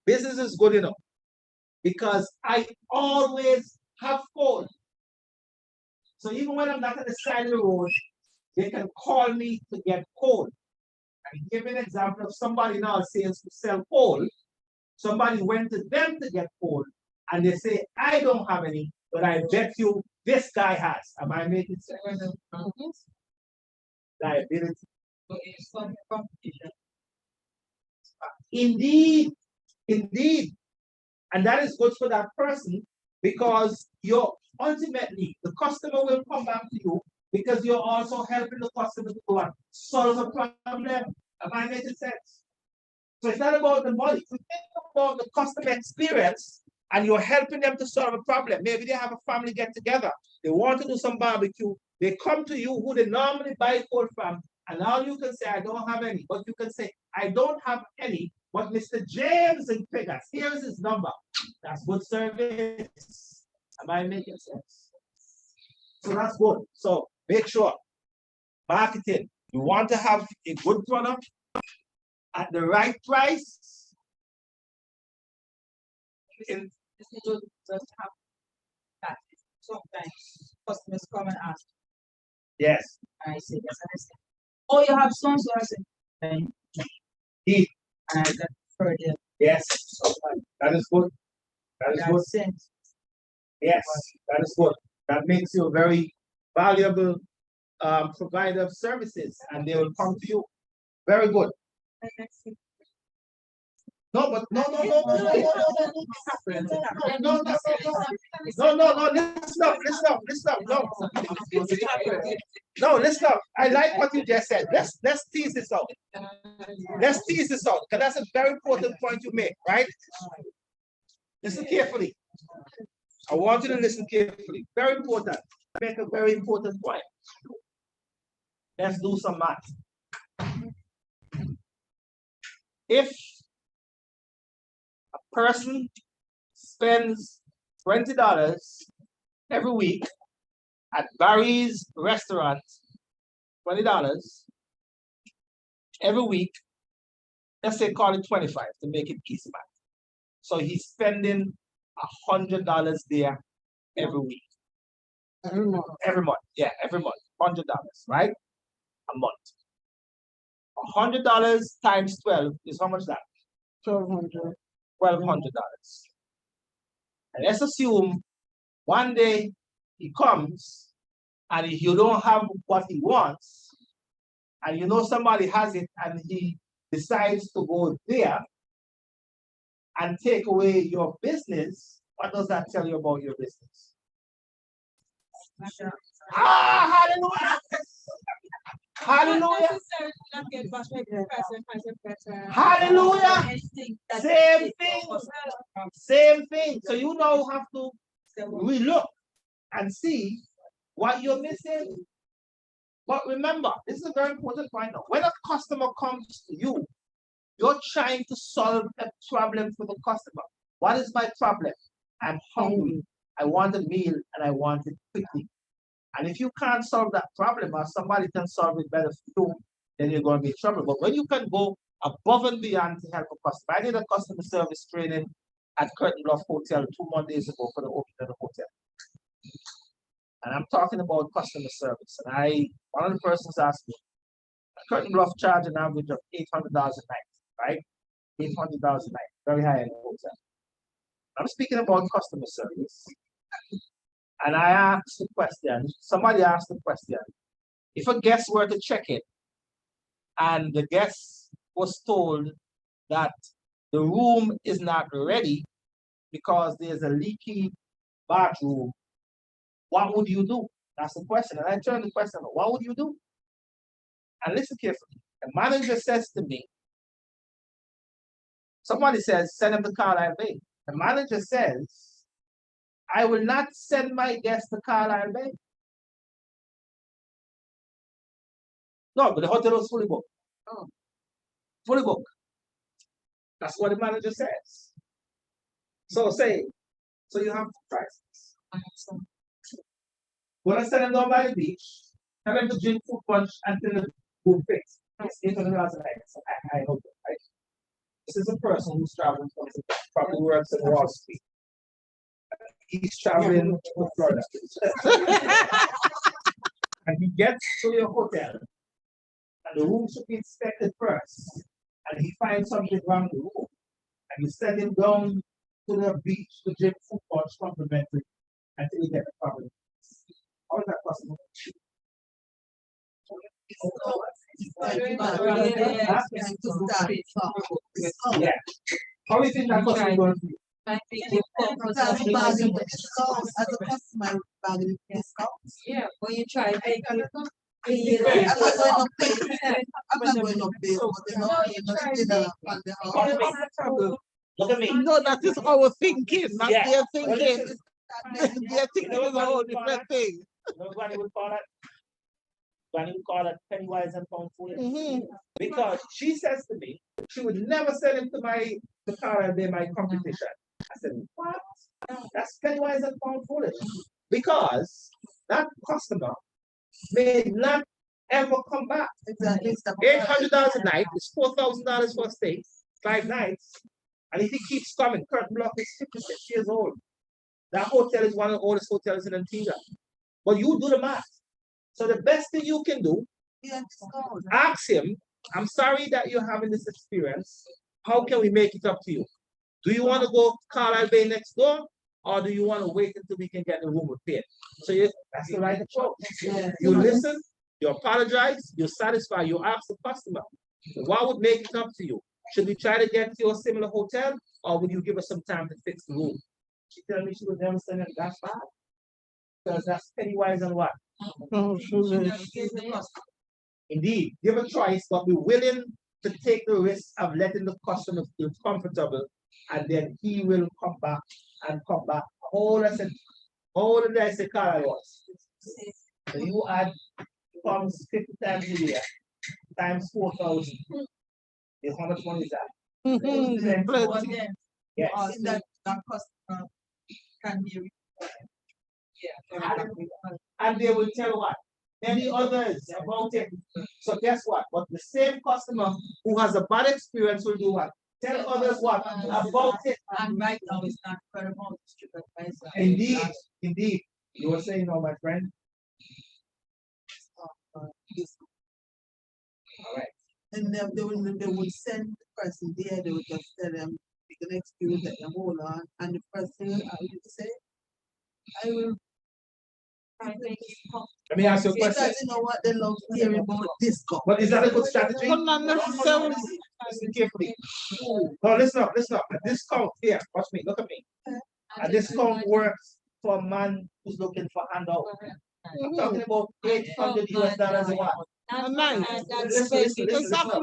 business is good enough because I always have coal. So even when I'm not on the side of the road, they can call me to get coal. I give an example of somebody now says to sell coal. Somebody went to them to get coal, and they say, I don't have any, but I bet you this guy has. Am I making sense? Liability. Indeed, indeed. And that is good for that person because you're ultimately, the customer will come back to you because you're also helping the customer to go and solve a problem. Am I making sense? So it's not about the money. It's about the customer experience and you're helping them to solve a problem. Maybe they have a family get together. They want to do some barbecue. They come to you who they normally buy coal from. And all you can say, I don't have any. But you can say, I don't have any. But Mr. James in Vegas, here's his number. That's good service. Am I making sense? So that's good. So make sure. Marketing. You want to have a good product. at the right price. In, It's good just have that. Sometimes customers come and ask, yes, I say, yes, I say, oh, you have so I say, then he, and I got further yes, that is good. That is good. that sense. Yes, that is good. That makes you a very valuable provider of services, and they will come to you. Very good. No, but no, no, no, no, no, no, no, no, no, no, no, no, no, listen up, listen up, listen up, no. No, listen up. I like what you just said. Let's tease this out. Let's tease this out, because that's a very important point you make, right? Listen carefully. I want you to listen carefully. Very important. Make a very important point. Let's do some math. If a person spends $20 every week at Barry's restaurant, $20 every week, let's say call it 25 to make it easy math. So he's spending $100 there every week. Every month. Every month, yeah, every month, $100, right? A month. $100 times 12 is how much that? 1,200. $1,200. And let's assume one day he comes and you don't have what he wants, and you know somebody has it, and he decides to go there and take away your business. What does that tell you about your business? Ah, hallelujah! Hallelujah! Hallelujah! Same thing. Same thing. So you now have to relook and see what you're missing. But remember, this is a very important point now. When a customer comes to you, you're trying to solve a problem for the customer. What is my problem? I'm hungry. I want a meal and I want it quickly. And if you can't solve that problem, or somebody can solve it better for you, then you're going to be in trouble. But when you can go above and beyond to help a customer, I did a customer service training at Curtain Bluff Hotel 2 Mondays ago for the opening of the hotel. And I'm talking about customer service. And one of the persons asked me, Curtain Bluff charge an average of $800 a night, right? $800 a night, very high in the hotel. I'm speaking about customer service. And I asked the question, somebody asked the question, if a guest were to check in and the guest was told that the room is not ready because there's a leaky bathroom, what would you do? That's the question. And I turned the question, what would you do? And listen carefully. The manager says to me, somebody says, send him the Carlisle Bay. The manager says, I will not send my guest to Carlisle Bay. No, but the hotel was fully booked. Oh. Fully booked. That's what the manager says. So you have two prices. When I send him down by the beach, tell him to drink fruit punch until the room fits. It's $800 a night. So I hope it, right? This is a person who's traveling from probably works in Wall Street. He's traveling to Florida. And he gets to your hotel, and the room should be inspected first. And he finds something wrong with the room. And you send him down to the beach to drink fruit punch complimentary until you get the problem. How is that possible? Yeah. How is it that possible going to be? As a customer value discounts. Yeah, when you try to I'm not going to pay, but they're not paying dinner on the house. Look at me. No, that is our thinking, not Yeah. their Well, thinking. listen, Their thinking is a whole different thing. nobody would call that. Nobody would call that penny wise and pound foolish. Mhm. Because she says to me, she would never send him to the car and be my competition. I said, what? That's penny wise and pound foolish. Because that customer may not ever come back. Exactly. $800 a night is $4,000 for a stay, 5 nights. And if he keeps coming, Curtain Block is 56 years old. That hotel is one of the oldest hotels in Antigua. But you do the math. So the best thing you can do, Yeah, discount. ask him, I'm sorry that you're having this experience. How can we make it up to you? Do you want to go Carlisle Bay next door? Or do you want to wait until we can get the room repaired? So that's the right approach. Yeah. You listen, you apologize, you satisfy, you ask the customer, what would make it up to you? Should we try to get to a similar hotel, or would you give us some time to fix the room? She told me she would never send it, that's bad. Because that's penny wise and what? Oh, sugar. Indeed, give a choice, but be willing to take the risk of letting the customer feel comfortable, and then he will come back and come back. All I said, all the I said, Carl was. So you add comes 50 times a year, times 4,000. Is how much money is that? Mhm, plenty. Yes. That customer can be. And they will tell what? Many others about it. So guess what? But the same customer who has a bad experience will do what? Tell others what? About it. And right now it's not paramount to advisor. Indeed, indeed. You were saying, no, my friend. All right. And they would send the person there, they would just tell them, you can experience that you hold on, and the person will say, I will. Let me ask you a question. Because you know what, they love hearing about discount. But is that a good strategy? But not necessarily. Listen carefully. No, listen up, listen up. A discount here, watch me, look at me. A discount works for a man who's looking for handout. I'm talking about $800 a what? A night. Exactly. Listen up,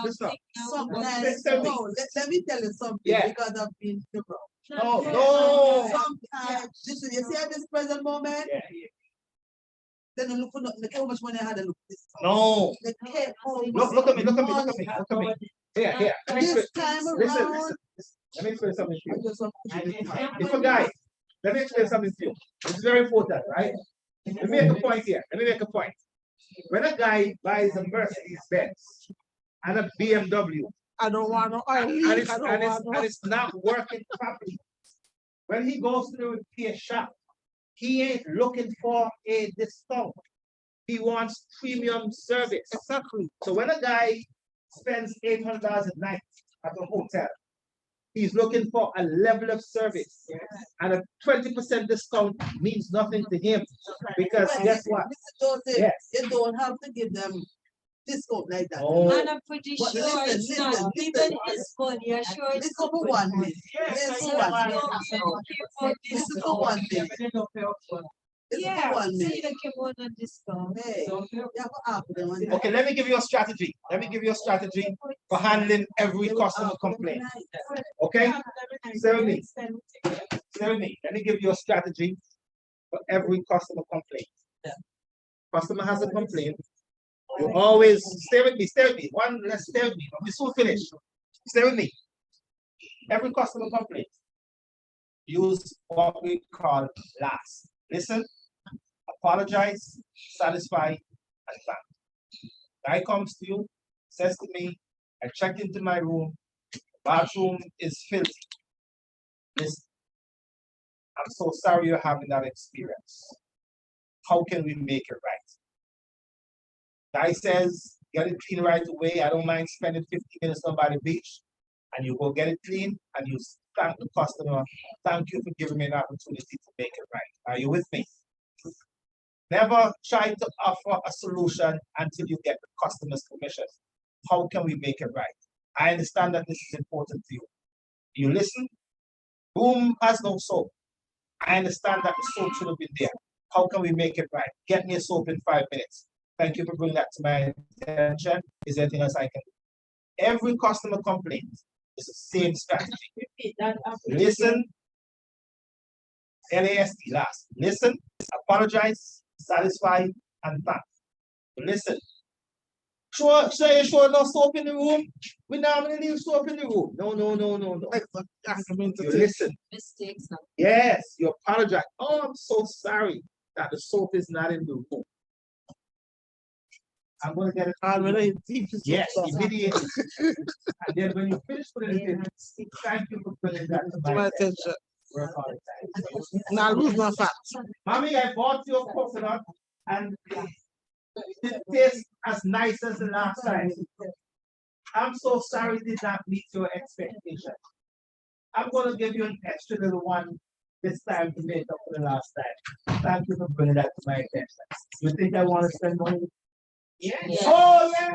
listen up. Sometimes, Tell me. no, let me tell you something, Yeah. because I've been to bro. No, no. Sometimes, listen, you see at this present moment, Yeah, yeah. then they look for nothing, look how much money I had to look this. No. They care how Look at me, look at me, much look at me, look at me. Here. Let me This explain- time Listen, around. listen. Let me explain something to you. I just want to put it in mind. If a guy, let me explain something to you. It's very important, right? Let me make a point here. Let me make a point. When a guy buys a Mercedes Benz and a BMW, I don't want no oil and leak. it's, I and don't it's, want and no. it's not working properly, when he goes to the repair shop, he ain't looking for a discount. He wants premium service. Exactly. So when a guy spends $800 a night at a hotel, he's looking for a level of service. And a 20% discount means nothing to him. Because Well, guess what? Mr. Joseph, Yes. you don't have to give them discount like that. Oh. And I'm pretty But sure listen, it's listen, not, listen. even his phone, you're sure it's Listen for one minute. Listen So for one you minute. don't care about Listen for one minute. Listen Yeah, for one so you minute. don't care about the discount. Hey, you have to ask them one Okay, let me give you a strategy. Let me give you a strategy for handling every customer complaint. Okay? Stay with me. Stay with me. Let me give you a strategy for every customer complaint. Customer has a complaint. You always stay with me, stay with me. Let's stay with me. We soon finish. Stay with me. Every customer complaint. Use what we call last. Listen, apologize, satisfy, and thank. Guy comes to you, says to me, I checked into my room, bathroom is filthy. Listen, I'm so sorry you're having that experience. How can we make it right? Guy says, get it clean right away. I don't mind spending 15 minutes on by the beach. And you go get it clean and you thank the customer. Thank you for giving me an opportunity to make it right. Are you with me? Never try to offer a solution until you get the customer's permission. How can we make it right? I understand that this is important to you. You listen. Room has no soap. I understand that the soap should have been there. How can we make it right? Get me a soap in 5 minutes. Thank you for bringing that to my attention. Is there anything else I can do? Every customer complaint is the same strategy. Listen. LAST, last. Listen, apologize, satisfy, and thank. Listen. Sure, no soap in the room. We normally leave soap in the room. No. You listen. Mistakes. Yes, you apologize. Oh, I'm so sorry that the soap is not in the room. I'm gonna get it. I'm gonna teach you. Yes, immediately. And then when you finish putting it in, thank you for putting that to My my attention. work all the time. Now lose my fat. Mommy, I bought you a coconut and it tastes as nice as the last time. I'm so sorry it did not meet your expectation. I'm gonna give you an extra little one this time to make up for the last time. Thank you for bringing that to my attention. You think I wanna spend money? Yes. Oh, yeah.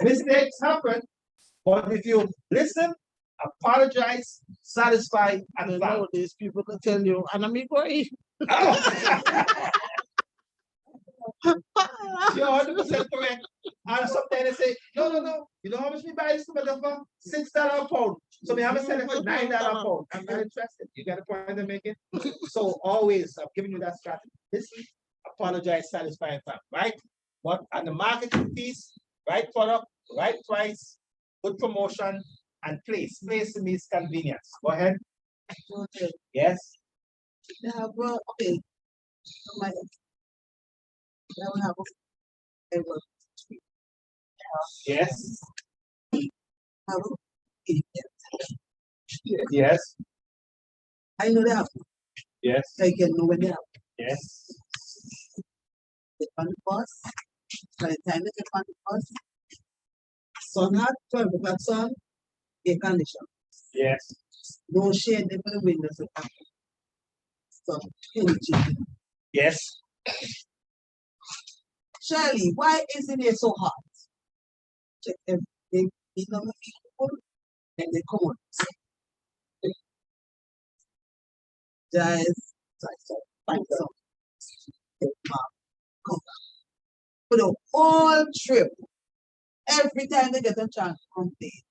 Mistakes happen, but if you listen, apologize, satisfy, I and know these people can tell you, and I'm going. You're 100% correct. And sometimes they say, no. You know how much we buy this tomato for? $6 a pound. So we have to sell it for $9 a pound. I'm not interested. You got a point I'm making? So always, I'm giving you that strategy. Listen, apologize, satisfy, and fact, right? But on the marketing piece, right product, right price, good promotion, and place. Place to me is convenience. Go ahead. Okay. Yes. Yeah, well, okay. So my, now we have a work. Yes. Have a- Yes. I know they have, Yes. I can know when they have. Yes. Get on the bus. By the time they get on the bus, sun hot, 12 o'clock sun, air condition. Yes. No shade there for the windows. So, energy. Yes. Shirley, why isn't it so hot? Check everything, you know, people, and they come on. Just find some. For the whole trip, every time they get a chance to complain,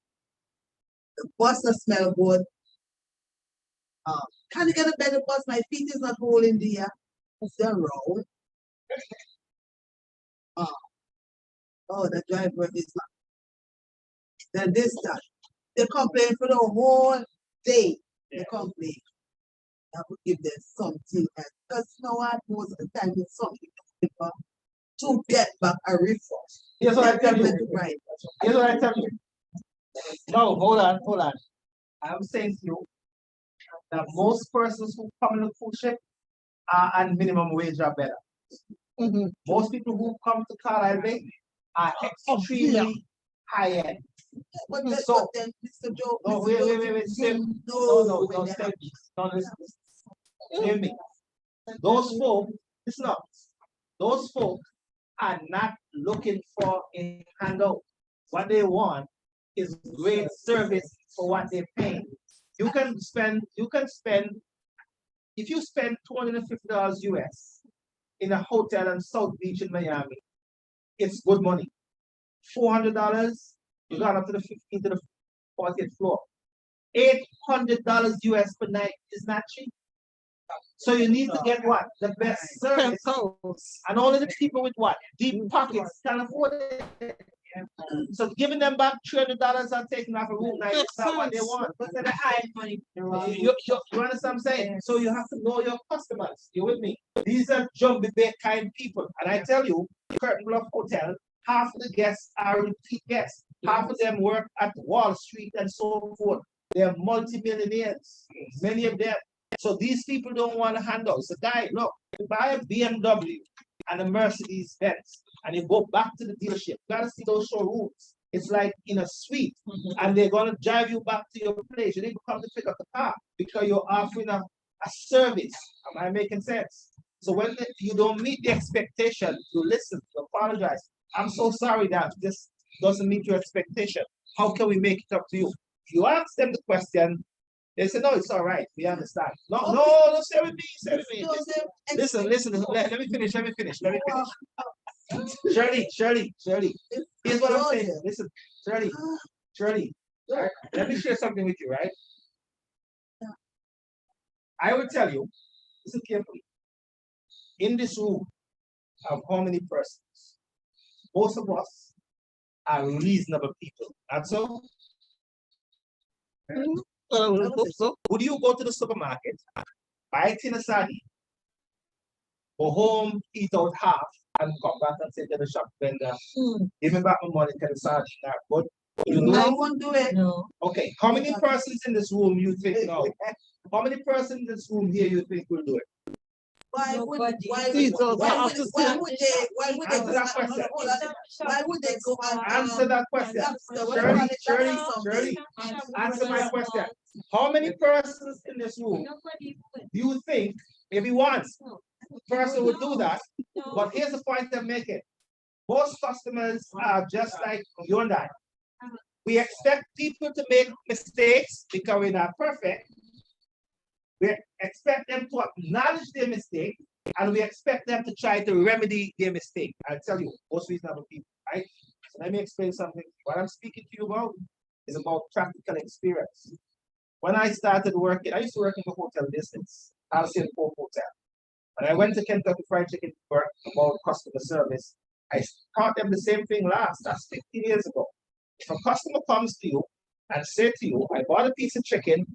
the bus that smell good. Can you get a better bus? My feet is not holding the road. Oh, the driver is not. Then this that. They complain for the whole day. They complain. I would give them something else. Because you know what? Most of the time it's something to get back a refresh. Here's what I tell you. Right. Here's what I tell you. No, hold on. I'm saying to you that most persons who come in the cruise ship are on minimum wage or better. Most people who come to Carlisle Bay are extremely high end. But So- then, Mr. Joe. No, Mr. wait, Joe, Sim. you know when No, they stay. have- No, listen. Hear me. Those folk, listen up. Those folk are not looking for a handout. What they want is great service for what they're paying. You can spend, if you spend $250 US in a hotel in South Beach in Miami, it's good money. $400, you got up to the 15th to the 40th floor. $800 US per night is not cheap. So you need to get what? The best service. And only the people with what? Deep pockets can afford it. So giving them back $300 and taking off a room night is not what they want. Look at the high money. You understand what I'm saying? So you have to know your customers. You with me? These are jumbo big kind people. And I tell you, Curtain Bluff Hotel, half of the guests are repeat guests. Half of them work at Wall Street and so forth. They're multimillionaires, many of them. So these people don't want a handout. So guy, look, you buy a BMW and a Mercedes Benz, and you go back to the dealership. You gotta see those showrooms. It's like in a suite, and they're gonna drive you back to your place. You need to come to pick up the car because you're offering a service. Am I making sense? So when you don't meet the expectation, you listen, you apologize. I'm so sorry that this doesn't meet your expectation. How can we make it up to you? You ask them the question, they say, no, it's all right. We understand. No, don't say with me. Say with me. Listen. Let me finish. Shirley. Here's what I'm saying. Listen, Shirley. Right? Let me share something with you, right? I will tell you, listen carefully. In this room, of how many persons? Most of us are reasonable people. That's so. Would you go to the supermarket, buy a tin of sardine, go home, eat out half, and come back and say to the shop vendor, give me back my money, tell the sergeant that. But you know, I won't do it. No. okay, how many persons in this room you think now? How many persons in this room here you think will do it? Why would Nobody. See, so why would after why would they Answer that question. why would they go and Answer that question. Shirley, answer my question. How many persons in this room Nobody would. do you think maybe one No. person would do that? No. But here's the point I'm making. Most customers are just like you and I. We expect people to make mistakes because we're not perfect. We expect them to acknowledge their mistake, and we expect them to try to remedy their mistake. I'll tell you, most reasonable people, right? So let me explain something. What I'm speaking to you about is about practical experience. When I started working, I used to work in the hotel business, Alcyon Pope Hotel. When I went to Kentucky Fried Chicken to work about customer service, I taught them the same thing that's 15 years ago. If a customer comes to you and say to you, I bought a piece of chicken,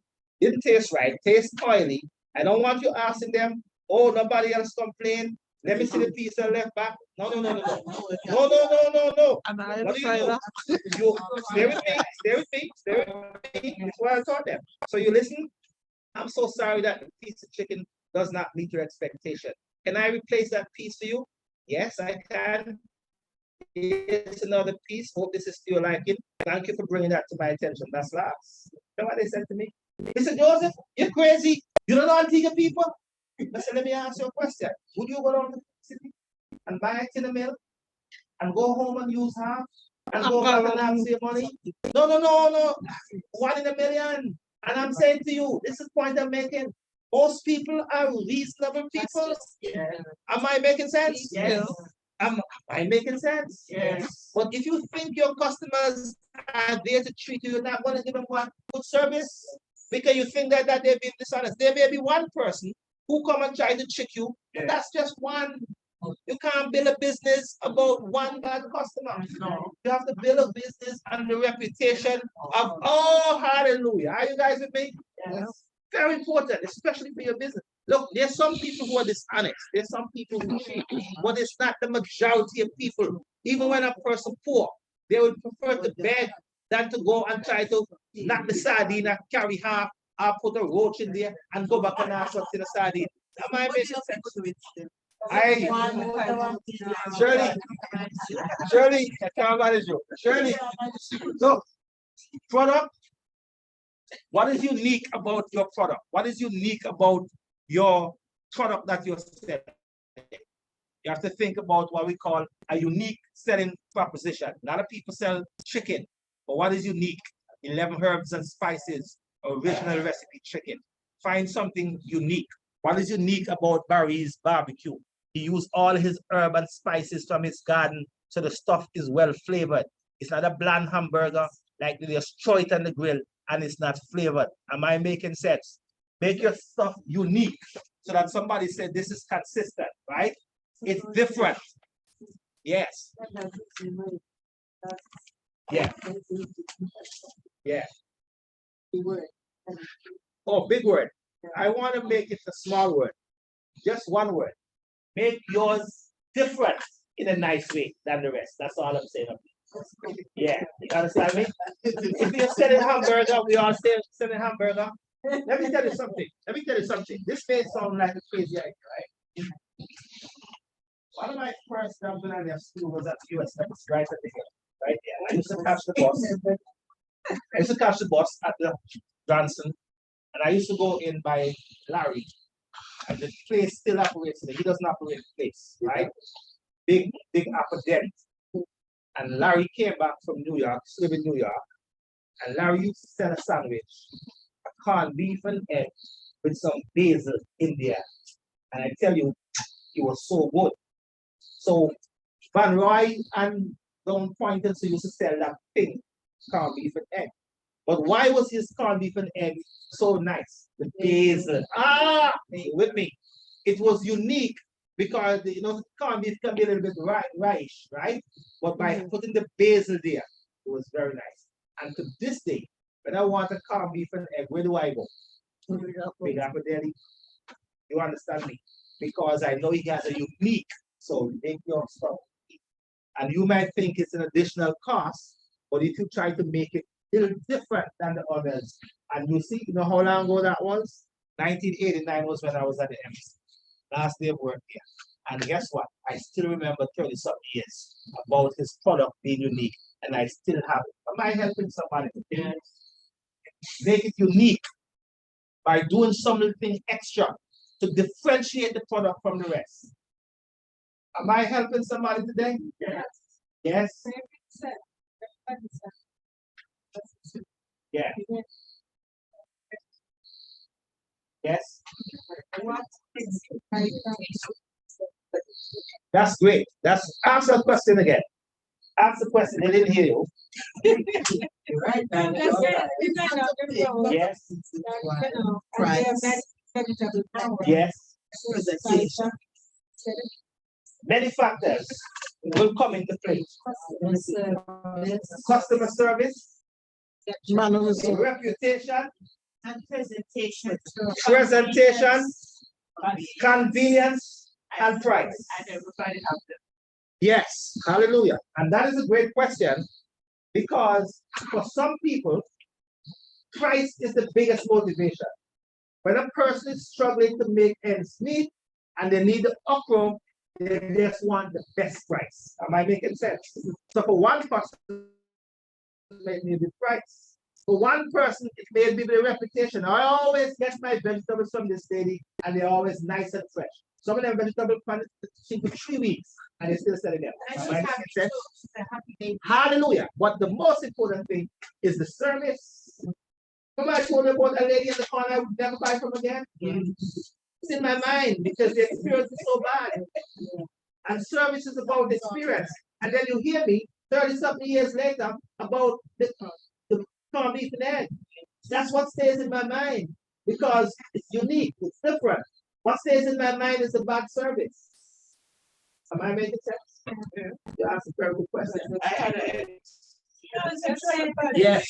didn't taste right, tastes oily, I don't want you asking them, oh, nobody else complained, let me see the piece I left back. No. No. and I What do you say do? that. You stay with me. That's what I taught them. So you listen, I'm so sorry that the piece of chicken does not meet your expectation. Can I replace that piece for you? Yes, I can. Here's another piece. Hope this is to your liking. Thank you for bringing that to my attention. That's last. You know what they said to me? They said, Joseph, you're crazy. You don't know Antigua people? I said, let me ask you a question. Would you go down to the city and buy a tin of milk and go home and use half and go back and have your money? No. 1 in a million. And I'm saying to you, this is the point I'm making. Most people are reasonable people. Am I making sense? Yes. Am I making sense? Yes. But if you think your customers are there to treat you, you're not going to give them one good service because you think that they're being dishonest. There may be one person who come and try to trick you, but that's just one. You can't build a business about one bad customer. No. You have to build a business on the reputation of, oh, hallelujah. Are you guys with me? Yes. Very important, especially for your business. Look, there's some people who are dishonest. There's some people who cheat, but it's not the majority of people. Even when a person poor, they would prefer to beg than to go and try to knock the sardine and carry half or put a roach in there and go back and ask what's in the sardine. Am I making sense? Shirley, I can't manage you. Shirley, so product. What is unique about your product? What is unique about your product that you're selling? You have to think about what we call a unique selling proposition. A lot of people sell chicken, but what is unique? 11 herbs and spices, original recipe chicken. Find something unique. What is unique about Barry's barbecue? He used all his herb and spices from his garden, so the stuff is well flavored. It's not a bland hamburger, like they just throw it on the grill and it's not flavored. Am I making sense? Make your stuff unique so that somebody said this is consistent, right? It's different. Yes. Yeah. Yeah. Oh, big word. I want to make it a small word. Just one word. Make yours different in a nice way than the rest. That's all I'm saying. Yeah, you understand me? If you're selling hamburger, we all selling hamburger. Let me tell you something. This may sound like a crazy idea, right? One of my first jobs when I left school was at US right at the hill, right there. I used to catch the bus at the Johnson, and I used to go in by Larry, and the place still operates today. He doesn't operate the place, right? Big upper dent. And Larry came back from New York, live in New York, and Larry used to sell a sandwich, a corned beef and egg with some basil in there. And I tell you, it was so good. So Van Roy and Don Pointers used to sell that thing, corned beef and egg. But why was his corned beef and egg so nice? The basil. With me. It was unique because corned beef can be a little bit rich, right? But by putting the basil there, it was very nice. And to this day, when I want a corned beef and egg, where do I go? Big Apple Deli. You understand me? Because I know he has a unique So make your stuff. And you might think it's an additional cost, but if you try to make it a little different than the others, and you see, you know how long ago that was? 1989 was when I was at the embassy. Last day of work here. And guess what? I still remember 30-something years about his product being unique, and I still have it. Am I helping somebody to make it unique by doing something extra to differentiate the product from the rest? Am I helping somebody today? Yes. Yes? Yeah. Yes? That's great. That's answer the question again. Ask the question. They didn't hear you. Right now. Yes. Price. Yes. Presentation. Many factors will come into play. Customer service, Man, so reputation, And presentation. presentation, convenience, and price. And everybody have them. Yes, hallelujah. And that is a great question because for some people, price is the biggest motivation. When a person is struggling to make ends meet and they need the okra, they just want the best price. Am I making sense? So for one person, it may be the price. For one person, it may be the reputation. I always get my vegetables from this lady and they're always nice and fresh. Some of them vegetables take for 3 weeks and they still selling them. And Am she's I happy making sense? too. She's a happy lady. Hallelujah. But the most important thing is the service. Remember I told you about a lady in the corner I would never buy from again? It's in my mind because the experience is so bad. And service is about the experience. And then you hear me 30-something years later about the corned beef and egg. That's what stays in my mind because it's unique, it's different. What stays in my mind is the bad service. Am I making sense? You asked a very good question. I had a. Yes,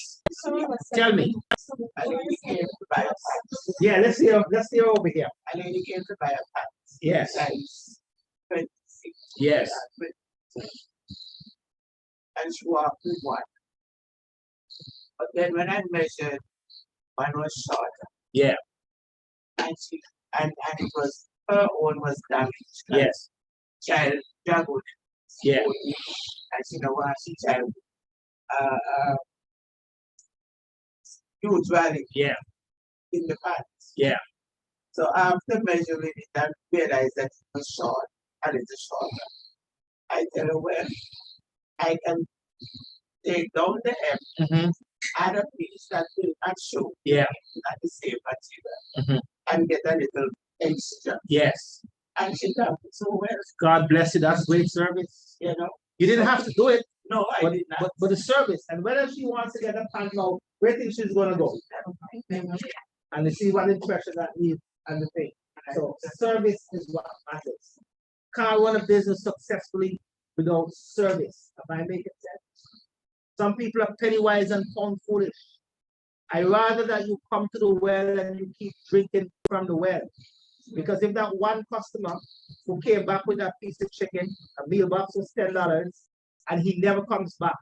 tell me. A lady came to buy a pot. Yeah, let's see over here. A lady came to buy a pot. Yes. Size 26. Yes. And she walked with one. But then when I measured, one was shorter. Yeah. And she and it was her own was damaged. Yes. Child juggled. Yeah. And she know what she child huge valley Yeah. in the pants. Yeah. So after measuring it, I realized that it was short and it's shorter. I tell her, well, I can take down the hem, Mhm. add a piece that will not show Yeah. at the same material and get a little extra. Yes. And she done it so well, God bless you. That's great service. you know. You didn't have to do it, No, I but, did not. but the service. And whether she wants to get a pant now, where think she's gonna go? And you see what impression that leaves and the thing. So service is what matters. Can't run a business successfully without service. Am I making sense? Some people are penny wise and pound foolish. I rather that you come to the well and you keep drinking from the well. Because if that one customer who came back with that piece of chicken, a meal box was $10, and he never comes back,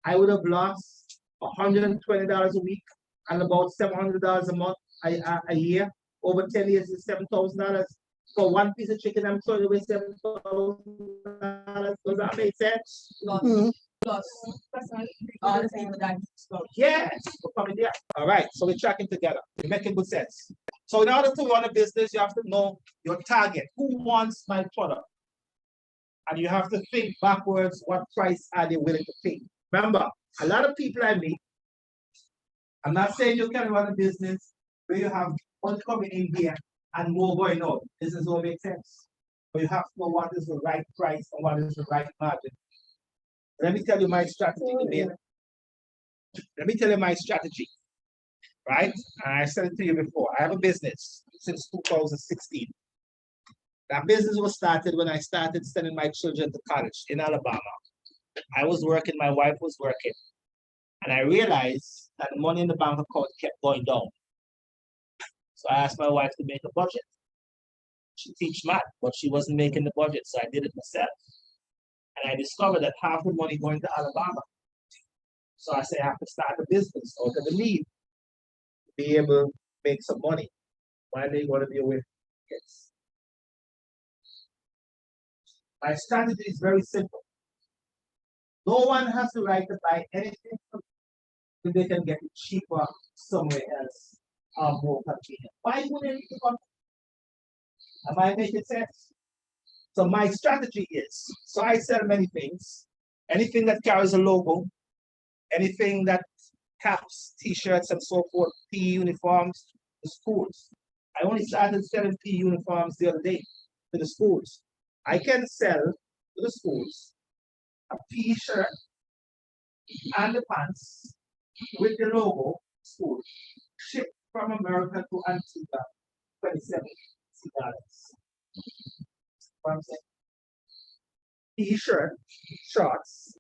I would have lost $120 a week and about $700 a month a year. Over 10 years is $7,000. For one piece of chicken, I'm throwing away $7,000. Does that make sense? All the people that Yeah, we're coming there. All right, so we're tracking together. We're making good sense. So in order to run a business, you have to know your target. Who wants my product? And you have to think backwards, what price are they willing to pay? Remember, a lot of people I meet, I'm not saying you can run a business where you have one coming in here and more going out. This is all make sense. But you have to know what is the right price and what is the right margin. Let me tell you my strategy today. Let me tell you my strategy, right? And I said it to you before. I have a business since 2016. That business was started when I started sending my children to college in Alabama. I was working, my wife was working. And I realized that the money in the bank account kept going down. So I asked my wife to make a budget. She teach math, but she wasn't making the budget, so I did it myself. And I discovered that half the money going to Alabama. So I say I have to start a business out of the need to be able to make some money while they want to be away from kids. My strategy is very simple. No one has the right to buy anything from me if they can get it cheaper somewhere else or more convenient. Why wouldn't it come? Am I making sense? So my strategy is, so I sell many things, anything that carries a logo, anything that caps, t-shirts and so forth, PE uniforms, the schools. I only started selling PE uniforms the other day to the schools. I can sell to the schools a PE shirt and the pants with the logo school shipped from America to Antigua, $27. What I'm saying? PE shirt, shorts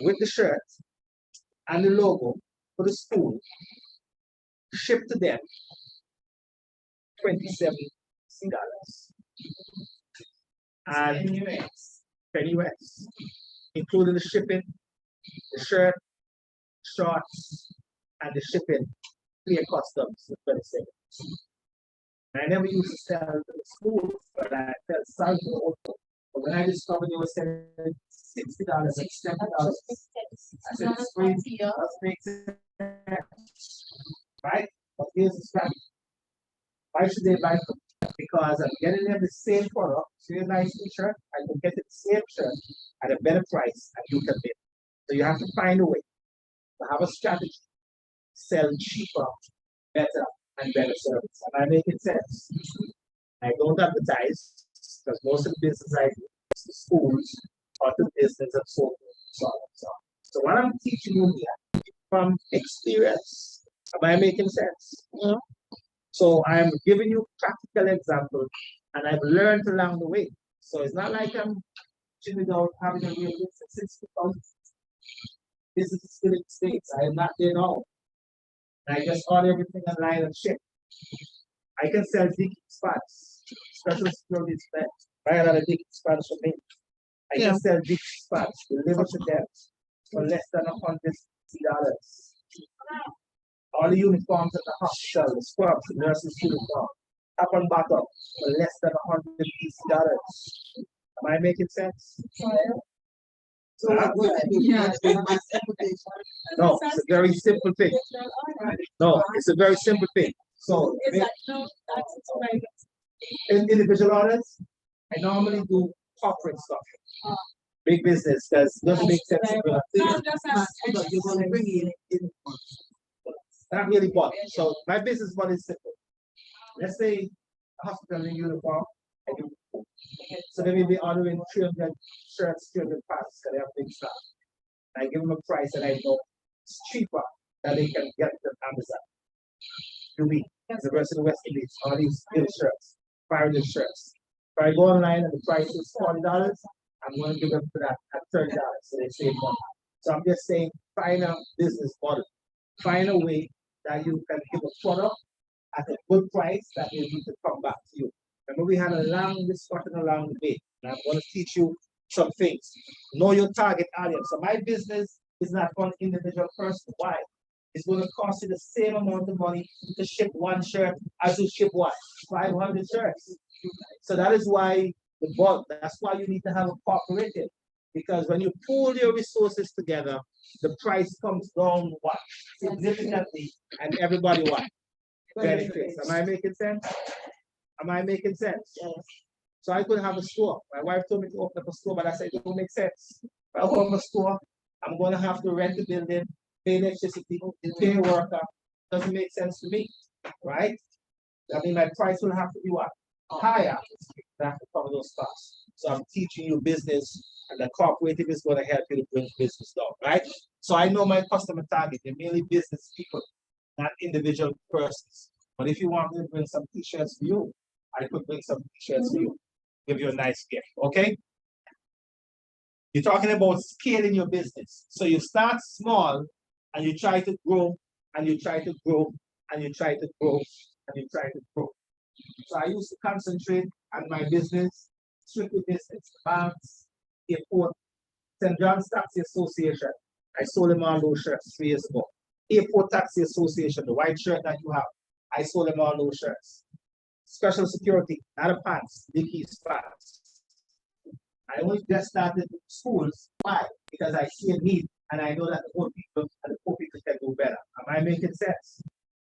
with the shirt and the logo for the school shipped to them $27. And penny US, including the shipping, the shirt, shorts, and the shipping, clear customs, the 27. I never used to sell to the schools, but I felt sorry for also. But when I discovered they were selling $60 and $70, I said, it's crazy, let's make sense. Right? But here's the strategy. Why should they buy from me? Because I'm getting them the same product, see a nice t-shirt, I can get the same shirt at a better price and you can bid. So you have to find a way to have a strategy, sell cheaper, better, and better service. Am I making sense? I don't advertise because most of the business I do is to schools or to business and so forth. So what I'm teaching you here from experience, am I making sense? Yeah. So I'm giving you practical examples and I've learned along the way. So it's not like I'm teaching without having a real business. Since 2000. Business is still in the States. I am not there now. I just order everything online and ship. I can sell digging spots, special security spots, buy a lot of digging spots for me. I Yeah. can sell digging spots, deliver to them for less than $160. All the uniforms at the hospital, the scrubs, the nurses' uniform, top and bottom for less than $150. Am I making sense? So what would I do? Yeah. My application. No, it's a very simple thing. No, it's a very simple thing. So, in individual orders, I normally do corporate stuff. Big business, because it doesn't make sense to do a But you're gonna bring in. not really bought. So my business model is simple. Let's say a hospital in uniform, I do. So they may be ordering 300 shirts, 300 pants, because they have big stuff. I give them a price and I know it's cheaper than they can get from Amazon. To me, the rest of the West Indies, all these little shirts, 500 shirts. If I go online and the price is $40, I'm going to give them for that at $30, so they save money. So I'm just saying, find a business model. Find a way that you can give a product at a good price that they need to come back to you. Remember, we had a long discussion along the way, and I'm going to teach you some things. Know your target audience. So my business is not for an individual person. Why? It's going to cost you the same amount of money to ship one shirt as to ship what? 500 shirts. So that is why the bulk, that's why you need to have a cooperative. Because when you pool your resources together, the price comes down what? Significantly, and everybody what? Benefits. Am I making sense? Am I making sense? Yes. So I could have a store. My wife told me to open up a store, but I said it don't make sense. If I open up a store, I'm gonna have to rent the building, pay electricity, pay a worker. Doesn't make sense to me, right? I mean, my price will have to be what? Higher. I have to cover those costs. So I'm teaching you business, and the cooperative is going to help you to bring business down, right? So I know my customer target, they're mainly business people, not individual persons. But if you want me to bring some t-shirts for you, I could bring some t-shirts for you, give you a nice gift, okay? You're talking about scaling your business. So you start small and you try to grow, and you try to grow, and you try to grow, and you try to grow. So I used to concentrate and my business, strictly business, banks, airport, St. John's Taxi Association. I sold them all those shirts 3 years ago. Airport Taxi Association, the white shirt that you have, I sold them all those shirts. Special security, not a pants, Dickies pants. I only just started schools. Why? Because I see a need and I know that the old people and the poor people can do better. Am I making sense?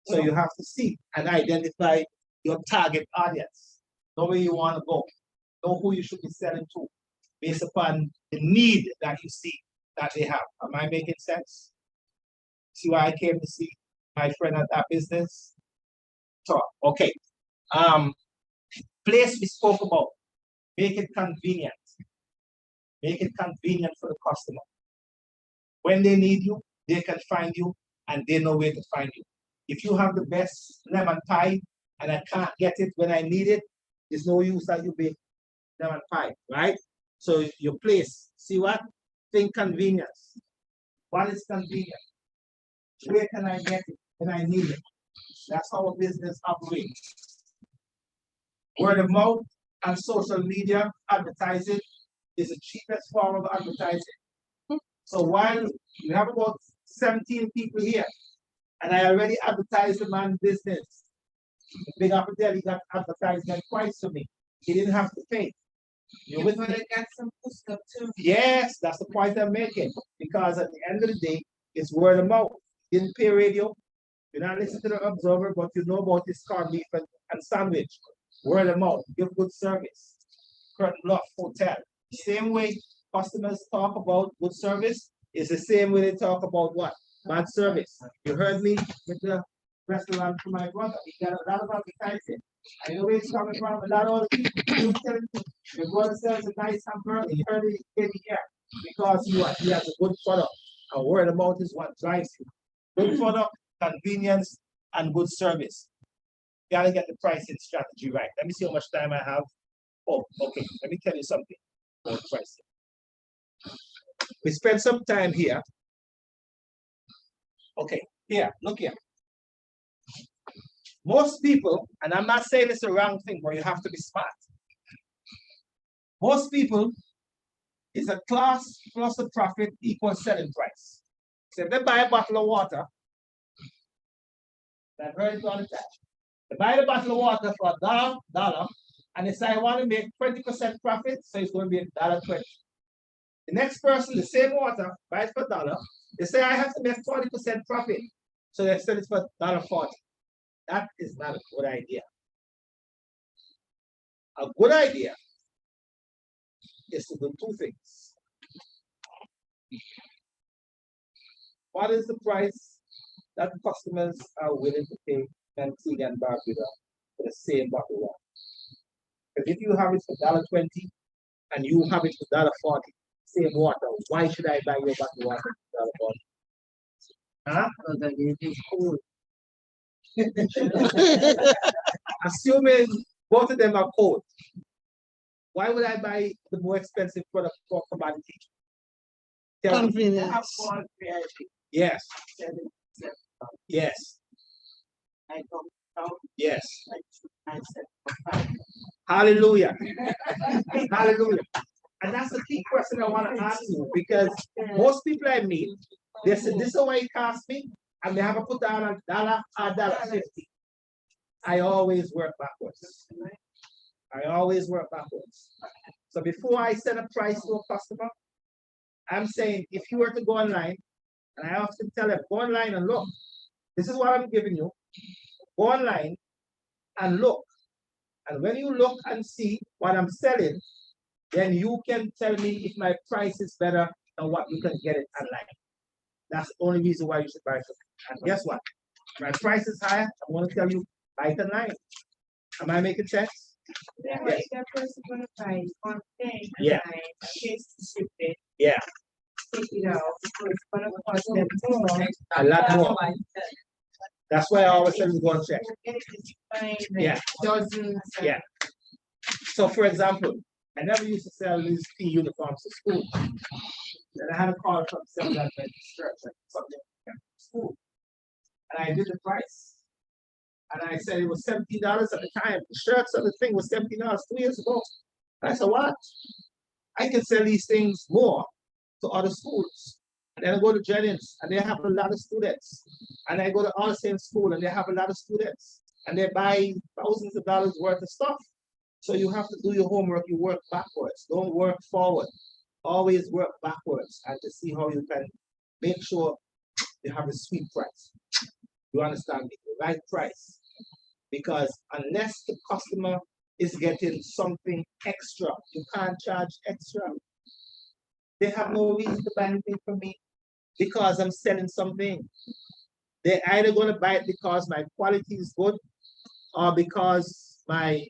So you have to see and identify your target audience. Know where you want to go. Know who you should be selling to based upon the need that you see that they have. Am I making sense? See why I came to see my friend at that business? Talk. Okay. Place we spoke about. Make it convenient. Make it convenient for the customer. When they need you, they can find you and they know where to find you. If you have the best lemon pie and I can't get it when I need it, there's no use that you bake lemon pie, right? So your place, see what? Think convenience. What is convenient? Where can I get it when I need it? That's how a business operates. Word of mouth and social media advertising is the cheapest form of advertising. So while we have about 17 people here, and I already advertised the man's business, the big apple he got advertisement twice to me. He didn't have to pay. You with me? But I got some good stuff too. Yes, that's the point I'm making. Because at the end of the day, it's word of mouth. You didn't pay radio. You're not listening to the Observer, but you know about this corned beef and sandwich. Word of mouth. Give good service. Curtain Bluff Hotel. Same way customers talk about good service is the same way they talk about what? Bad service. You heard me with the restaurant for my brother. He got a lot of advertising. I know where he's coming from. A lot of people telling me your brother sells a nice hamburger. You heard it in here because he has a good product. And word of mouth is what drives you. Good product, convenience, and good service. You gotta get the pricing strategy right. Let me see how much time I have. Oh, okay. Let me tell you something about pricing. We spent some time here. Okay, here, look here. Most people, and I'm not saying it's a wrong thing, but you have to be smart. Most people is a cost plus a profit equals selling price. So if they buy a bottle of water, that very good on the top. They buy the bottle of water for $1, and they say I want to make 20% profit, so it's going to be $1.20. The next person, the same water, buys for $1. They say I have to make 40% profit, so they sell it for $1.40. That is not a good idea. A good idea is to do two things. What is the price that customers are willing to pay in Antigua and Barbuda for the same bottle of water? Because if you have it for $1.20 and you have it for $1.40, same water, why should I buy your bottle of water for $1.40? Huh? Because it is cool. Assuming both of them are cold, why would I buy the more expensive product for commodity? Tell me. Convenience. Yes. Yes. I come down, Yes. I said, Hallelujah. Hallelujah. And that's the key question I want to ask you, because most people I meet, they say, this is what it costs me, and they have to put down $1 or $1.50. I always work backwards. I always work backwards. So before I set a price to a customer, I'm saying, if you were to go online, and I often tell them, go online and look. This is what I'm giving you. Go online and look. And when you look and see what I'm selling, then you can tell me if my price is better than what you can get it online. That's the only reason why you should buy it. And guess what? My price is higher. I'm going to tell you, buy it online. Am I making sense? then what if that person gonna buy one thing? Yeah. And I chase to ship it, Yeah, take it out, so it's gonna cost them more. a lot more. That's why I always tell you go and check. It is fine, like Yeah. dozens. and- Yeah. So for example, I never used to sell these tea uniforms to school. Then I had a call from Seventh Adventist Church, like something from school. And I did the price. And I said it was $17 at the time. The shirts and the thing was $17 2 years ago. And I said, what? I can sell these things more to other schools. And then I go to Jennings and they have a lot of students. And I go to all the same school and they have a lot of students. And they buy thousands of dollars worth of stuff. So you have to do your homework, you work backwards. Don't work forward. Always work backwards and to see how you can make sure you have a sweet price. You understand me? The right price. Because unless the customer is getting something extra, you can't charge extra. They have no reason to buy anything from me because I'm selling something. They're either going to buy it because my quality is good or because my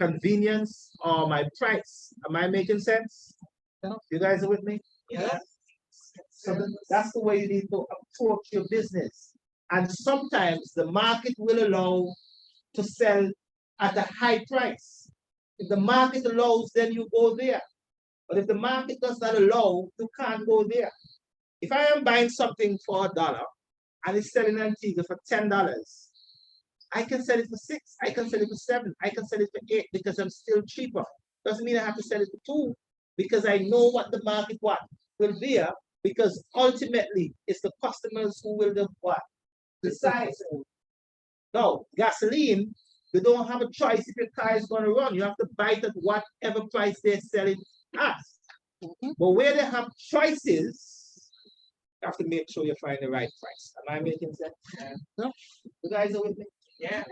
convenience or my price. Am I making sense? You guys are with me? Yeah. So that's the way you need to approach your business. And sometimes the market will allow to sell at a high price. If the market allows, then you go there. But if the market does not allow, you can't go there. If I am buying something for $1 and it's selling in Antigua for $10, I can sell it for 6, I can sell it for 7, I can sell it for 8 because I'm still cheaper. Doesn't mean I have to sell it for 2 because I know what the market will bear because ultimately it's the customers who will decide. No, gasoline, you don't have a choice if your car is going to run. You have to buy it at whatever price they're selling at. But where they have choices, you have to make sure you find the right price. Am I making sense? Yeah. No? You guys are with me? Yeah.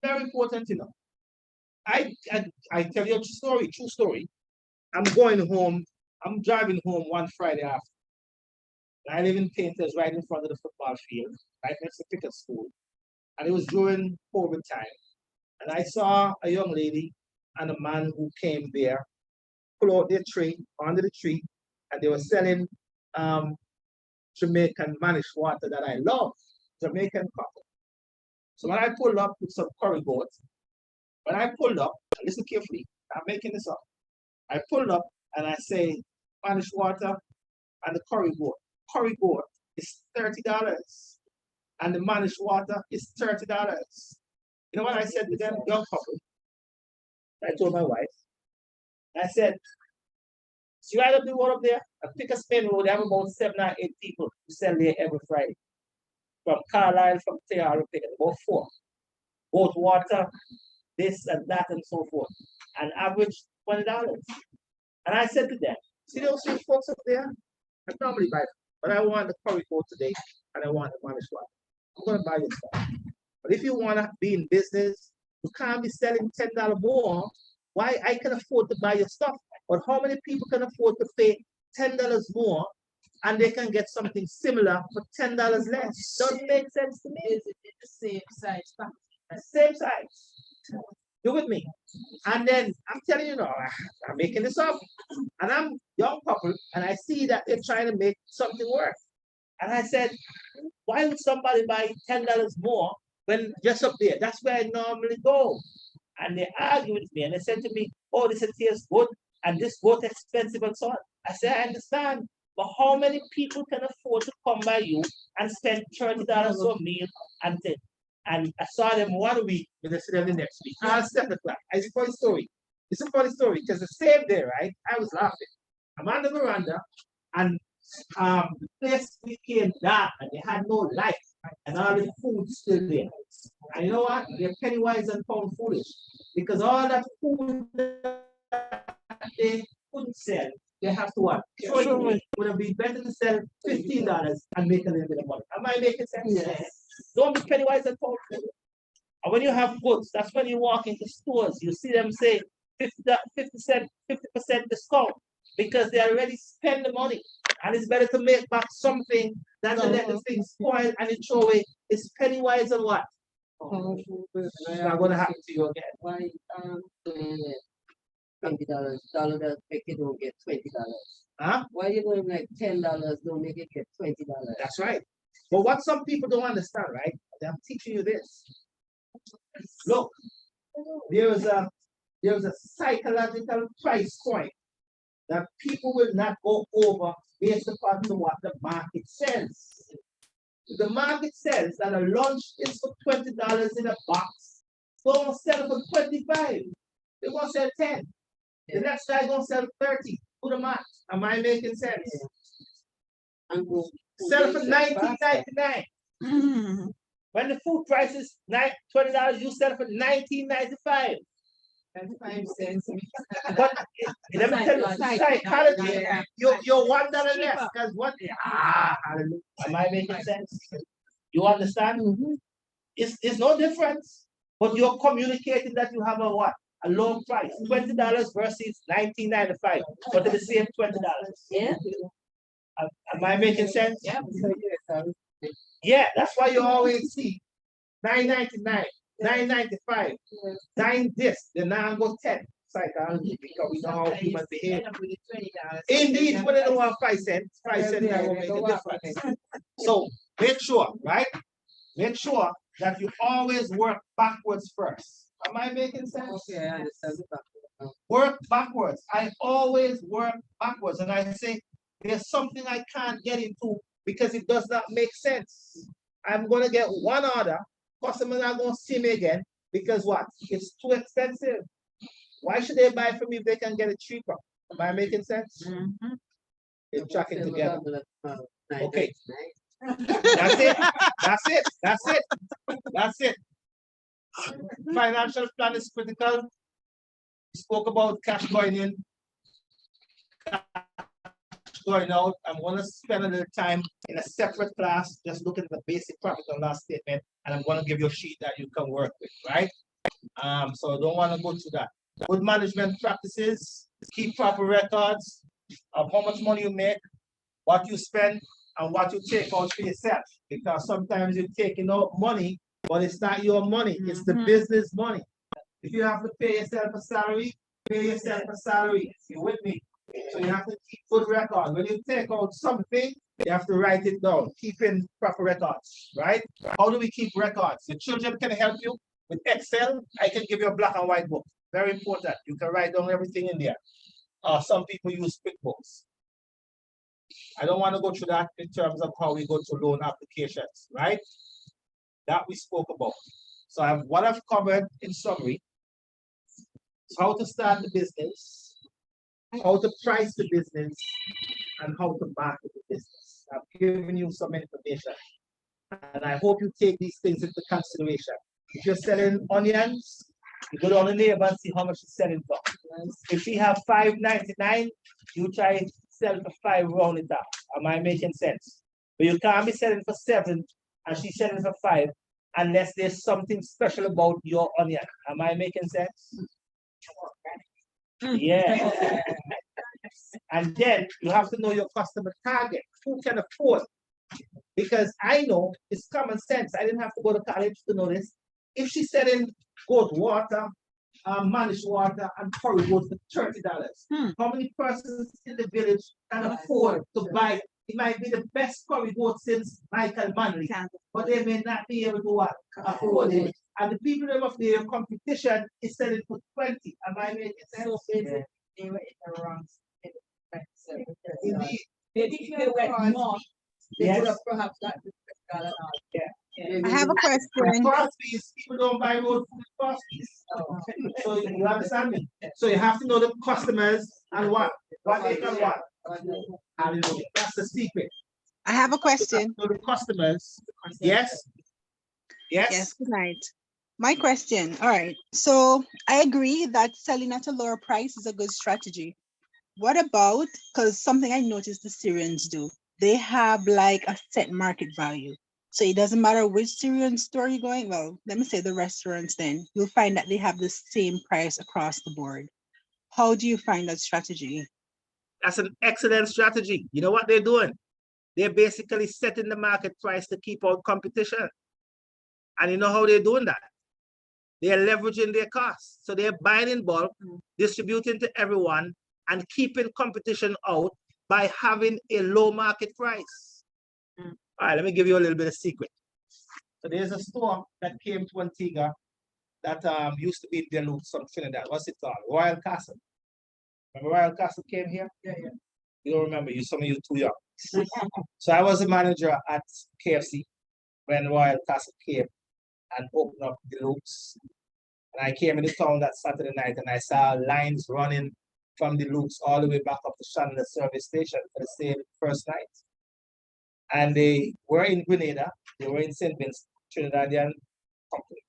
Very important, you know. I tell you a story, true story. I'm going home. I'm driving home one Friday afternoon. I live in Painters, right in front of the football field, right next to Pickett School. And it was during COVID time. And I saw a young lady and a man who came there, pull out their tree, under the tree, and they were selling Jamaican managed water that I love, Jamaican coffee. So when I pulled up with some curry goats, listen carefully, I'm making this up. I pulled up and I say, managed water and the curry goat. Curry goat is $30 and the managed water is $30. You know what I said to them, young couple? I told my wife, I said, see right up the road up there, I pick a Spain road, they have about 7 or 8 people who sell there every Friday. From Carlisle, from Tayaro, about 4. Both water, this and that and so forth. And average $20. And I said to them, see those 2 folks up there? I normally buy them, but I want the curry goat today and I want the managed water. I'm going to buy your stuff. But if you want to be in business, you can't be selling $10 more. Why? I can afford to buy your stuff. But how many people can afford to pay $10 more and they can get something similar for $10 less? Doesn't make sense to me. It's the same size. Same size. You with me? And then I'm telling you now, I'm making this up. And I'm young couple and I see that they're trying to make something work. And I said, why would somebody buy $10 more when just up there? That's where I normally go. And they argue with me and they said to me, oh, this tastes good and this both expensive and so on. I said, I understand, but how many people can afford to come by you and spend $30 for a meal and thing? And I saw them 1 week, and I saw them the next week. All 7 o'clock. It's a funny story. It's a funny story because the same day, right? I was laughing. I'm on the veranda, and the place became dark, and they had no light, and all the food still there. And you know what? They're penny wise and pound foolish because all that food that they couldn't sell, they have to what? Throw it away. It would have been better to sell $15 and make a little bit of money. Am I making sense? Yes. Don't be penny wise and pound foolish. And when you have goods, that's when you walk into stores, you see them say 50% discount because they already spend the money. And it's better to make back something than to let the thing spoil and you throw away. It's penny wise and what? It's not going to happen to you again. Why $20, dollar that make it don't get $20? Huh? Why you going like $10 don't make it get $20? That's right. But what some people don't understand, right? I'm teaching you this. Look, there is a psychological price point that people will not go over based upon what the market says. The market says that a lunch is for $20 in a box. Don't sell it for 25. They gonna sell 10. The next guy gonna sell 30. Do the math. Am I making sense? And go. Sell it for $19.99. Mm. When the food price is $20, you sell it for $19.95. 5 cents. But let me tell you, psychology, you're $1 less. Because what? Hallelujah. Am I making sense? You understand? It's no difference. But you're communicating that you have a what? A low price. $20 versus $19.95. But it's the same $20. Yeah. Am I making sense? Yeah. Yeah, that's why you always see $9.99, $9.95, 9 this, then now go 10. Psychology, because we know how humans behave. Indeed, when they don't have 5 cents, 5 cents that will make a difference. So make sure, right? Make sure that you always work backwards first. Am I making sense? Okay, I understand. Work backwards. I always work backwards. And I say, there's something I can't get into because it does not make sense. I'm going to get one order. Customers are going to see me again because what? It's too expensive. Why should they buy from me if they can get it cheaper? Am I making sense? It's tracking together. Okay. That's it. That's it. That's it. That's it. Financial plan is critical. We spoke about cash going in, cash going out. I'm going to spend a little time in a separate class, just looking at the basic profit and loss statement, and I'm going to give you a sheet that you can work with, right? So I don't want to go through that. Good management practices, keep proper records of how much money you make, what you spend, and what you take out for yourself. Because sometimes you're taking out money, but it's not your money, it's the business money. If you have to pay yourself a salary, pay yourself a salary. You with me? So you have to keep good record. When you take out something, you have to write it down, keeping proper records, right? How do we keep records? Your children can help you with Excel. I can give you a black and white book. Very important. You can write down everything in there. Some people use QuickBooks. I don't want to go through that in terms of how we go to loan applications, right? That we spoke about. So what I've covered in summary is how to start the business, how to price the business, and how to market the business. I've given you some information. And I hope you take these things into consideration. If you're selling onions, you go down the neighbor and see how much she's selling for. If she have $5.99, you try to sell for 5, round it up. Am I making sense? But you can't be selling for 7 and she's selling for 5 unless there's something special about your onion. Am I making sense? Yeah. And then you have to know your customer target. Who can afford? Because I know it's common sense. I didn't have to go to college to know this. If she's selling goat water, managed water, and curry goat for $30, how many persons in the village can afford to buy? It might be the best curry goat since Michael Manley, but they may not be able to afford it. And the people of their competition is selling for 20. Am I making sense? They were in the wrong. Indeed. If they went more, they Yes. would have perhaps got the $20 off. I have a question. Cost fees, people don't buy road food cost fees. So you understand me? So you have to know the customers and what they can what. Hallelujah. That's the secret. I have a question. So the customers, yes. Yes, good night. My question, all right. So I agree that selling at a lower price is a good strategy. What about, because something I noticed the Syrians do, they have like a set market value. So it doesn't matter which Syrian store you're going, well, let me say the restaurants then, you'll find that they have the same price across the board. How do you find that strategy? That's an excellent strategy. You know what they're doing? They're basically setting the market price to keep out competition. And you know how they're doing that? They're leveraging their costs. So they're buying in bulk, distributing to everyone, and keeping competition out by having a low market price. All right, let me give you a little bit of secret. So there's a store that came to Antigua that used to be in Duluth, some Trinidad. What's it called? Royal Castle. Remember Royal Castle came here? Yeah. You don't remember, some of you too young. So I was a manager at KFC. when Royal Castle came and opened up the loops. And I came into town that Saturday night and I saw lines running from the loops all the way back up to Chandler service station for the same first night. And they were in Grenada, they were in St. Vincent, Trinidadian company.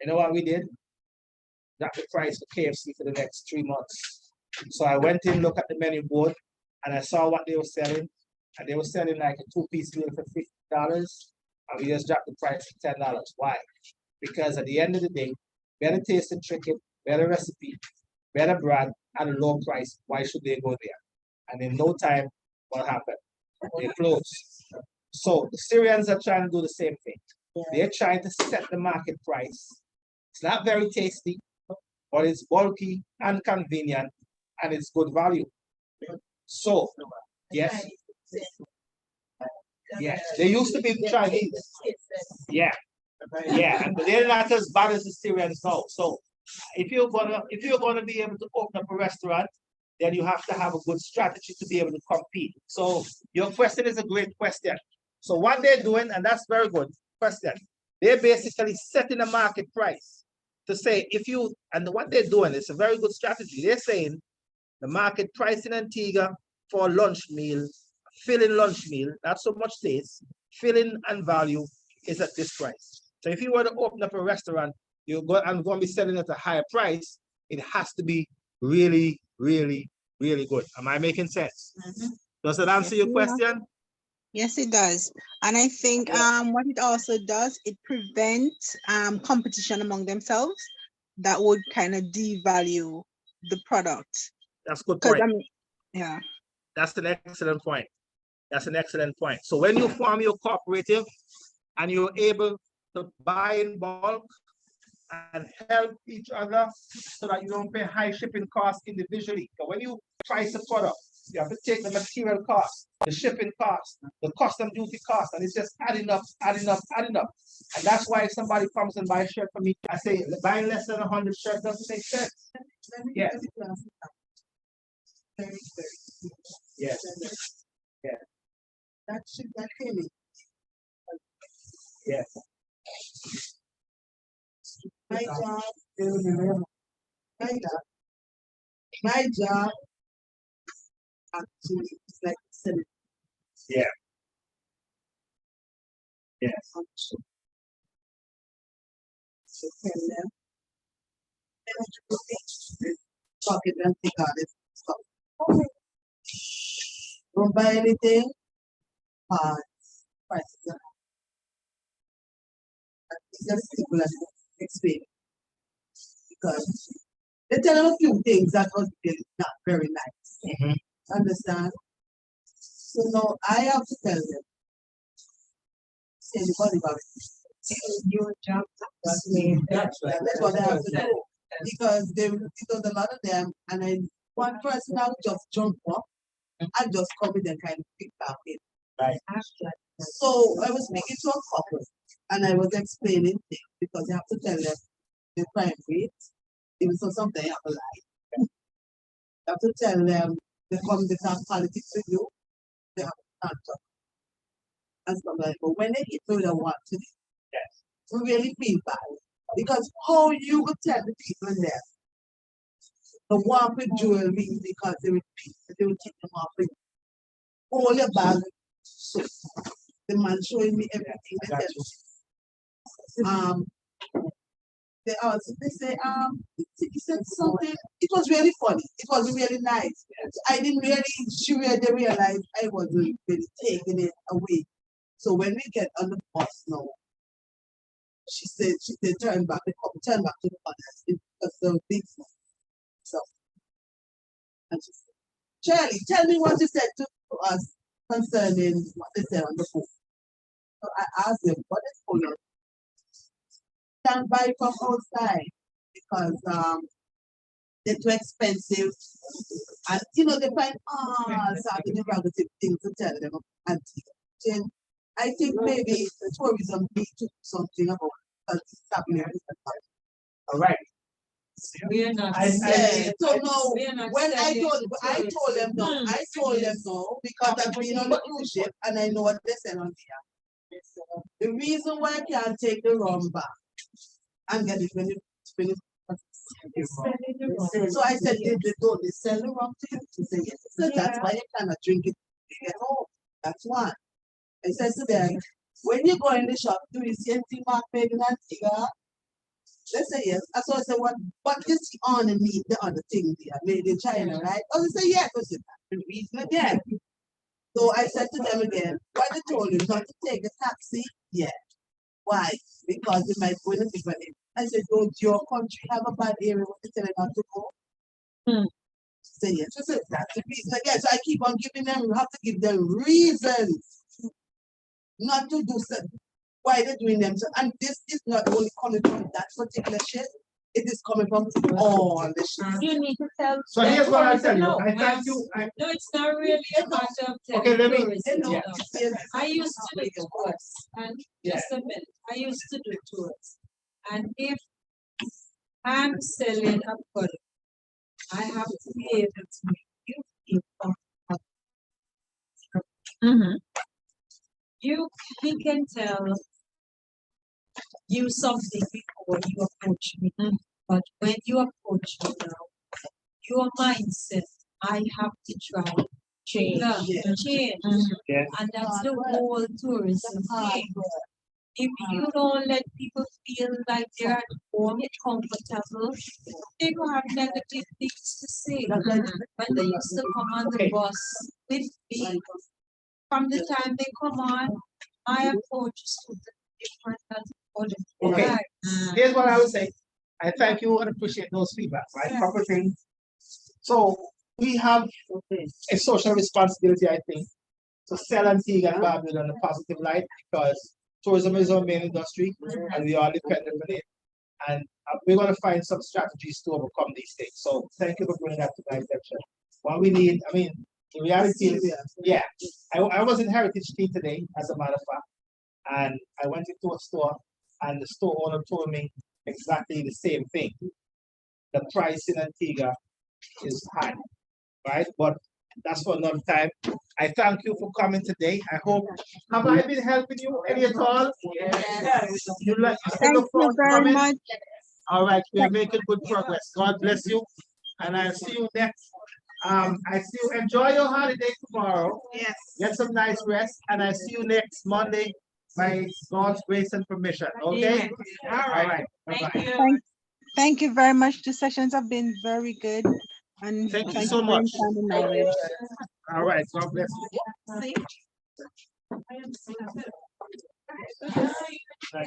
You know what we did? Drop the price for KFC for the next 3 months. So I went in, looked at the menu board, and I saw what they were selling. And they were selling like a 2-piece meal for $50. And we just dropped the price to $10. Why? Because at the end of the day, better tasting chicken, better recipe, better brand, at a low price. Why should they go there? And in no time, what happened? They closed. So the Syrians are trying to do the same thing. They're trying to set the market price. It's not very tasty, but it's bulky and convenient, and it's good value. So, yes. Yeah, they used to be the Chinese. Yeah, yeah, but they're not as bad as the Syrians now. So, if you're gonna be able to open up a restaurant, then you have to have a good strategy to be able to compete. So, your question is a great question. So, what they're doing, and that's very good question, they're basically setting a market price to say if you, and what they're doing is a very good strategy. They're saying the market price in Antigua for a lunch meal, filling lunch meal, not so much taste, filling and value is at this price. So if you were to open up a restaurant, I'm going to be selling at a higher price. It has to be really, really, really good. Am I making sense? Does that answer your question? Yes, it does. And I think what it also does, it prevents competition among themselves that would kind of devalue the product. That's a good Because point. I mean, yeah. That's an excellent point. That's an excellent point. So when you form your cooperative and you're able to buy in bulk and help each other so that you don't pay high shipping costs individually. So when you price a product, you have to take the material cost, the shipping cost, the custom duty cost, and it's just adding up, adding up, adding up. And that's why if somebody comes and buys a shirt from me, I say buying less than 100 shirts doesn't make sense. Yes. Yes. Yeah. That should that really. Yes. My job, my job actually is like selling. Yeah. Yes. So tell them, pocket and take out this stuff. Don't buy anything, prices are high. It's just simple as explain. Because they tell them a few things that was really not very nice. Understand? So now I have to tell them. Say anybody about it. Your job. That's what I have to do. Because a lot of them, and one person I would just jump up and just come with them kind of pick back in. Right. So I was speaking to a couple and I was explaining things because you have to tell them the crime rate, even so something you have to lie. You have to tell them they have politics with you, they have to talk and stuff like that. But when they hit me with a what to do, we really feel bad. Because how you would tell the people in there to walk with jewelry because they would take them off with all your bag. So the man showing me everything. They say he said something. It was really funny. It was really nice. I didn't really realize I wasn't really taking it away. So when we get on the bus now, she said turn back to the others because the business. So and she said, Charlie, tell me what you said to us concerning what they said on the phone. So I asked them, what is going on? Can't buy from outside because they're too expensive. And they find all sorts of negative things to tell them Antigua. I think maybe tourism needs to do something about what's happening. All right. We are not. So no, when I told them no, because I've been on the cruise ship and I know what they sell on here. The reason why I can't take the rum back and get it when it's so I said, they sell the rum to you? She said, yes. So that's why you cannot drink it when you get home. That's one. I said to them, when you go in the shop, do you see anything marked made in Antigua? They say yes. So I said, what you see underneath the other thing there, made in China, right? Oh, they say, yes. I said, that's the reason again. So I said to them again, why they told you not to take a taxi? Yeah. Why? Because it might go in a different area. I said, don't your country have a bad area where they tell them not to go? Say yes. I said, that's the reason again. So I keep on giving them, you have to give them reasons not to do so. Why they're doing them. So, and this is not only coming from that particular shit, it is coming from all the shit. You need to tell. So them here's what I tourists, tell you. no, I thank you. No, it's not really a matter of telling Okay, let me- tourists, They know, no. yes. I used to do tours, and just a minute, I used to do tours. And if I'm selling a product, I have to be able to make you feel comfortable. We can tell you something before you approach me, but when you approach me now, your mindset, I have to try to change. Change. Yes. And that's the whole tourism thing. If you don't let people feel like they're at home, comfortable, they will have negative things to say. When they used to come on the Okay. bus with me, from the time they come on, my approach is totally different than other Okay. guys. Here's what I would say. I thank you and appreciate those feedback, right? Proper thing. So we have a social responsibility, I think, to sell Antigua and Barbuda in a positive light because tourism is our main industry and we are dependent on it. And we're going to find some strategies to overcome these things. So thank you for bringing that to my attention. What we need, I mean, the reality is, yeah, I was in Heritage Tea today, as a matter of fact, and I went into a store and the store owner told me exactly the same thing. The price in Antigua is high, right? But that's for another time. I thank you for coming today. I hope, have I been helping you any at all? Yes. You like, you still Thank look you forward to very coming? much. All right, we're making good progress. God bless you. And I'll see you next. I see you enjoy your holiday tomorrow. Yes. Get some nice rest, and I see you next Monday by God's grace and permission. Okay? Amen. All right. Bye-bye. Thank you. Thank you very much. The sessions have been very good. And Thank you thank so for much. your knowledge. All right, God bless you. See? Right.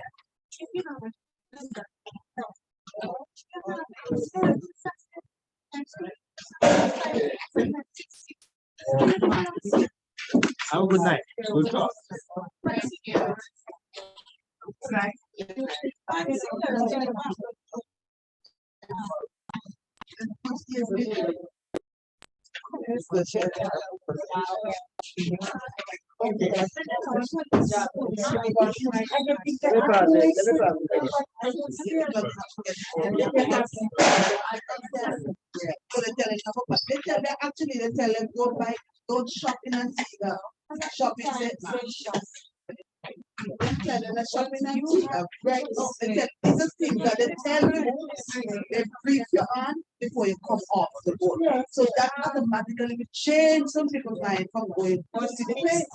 Have a good night. Good talk. So they tell them actually they tell them don't shop in Antigua. Shop in tell them that shop in Antigua. Right? They tell these are things that they tell you. They brief you on before you come off the boat. So that automatically will change some people's mind from going to see the place,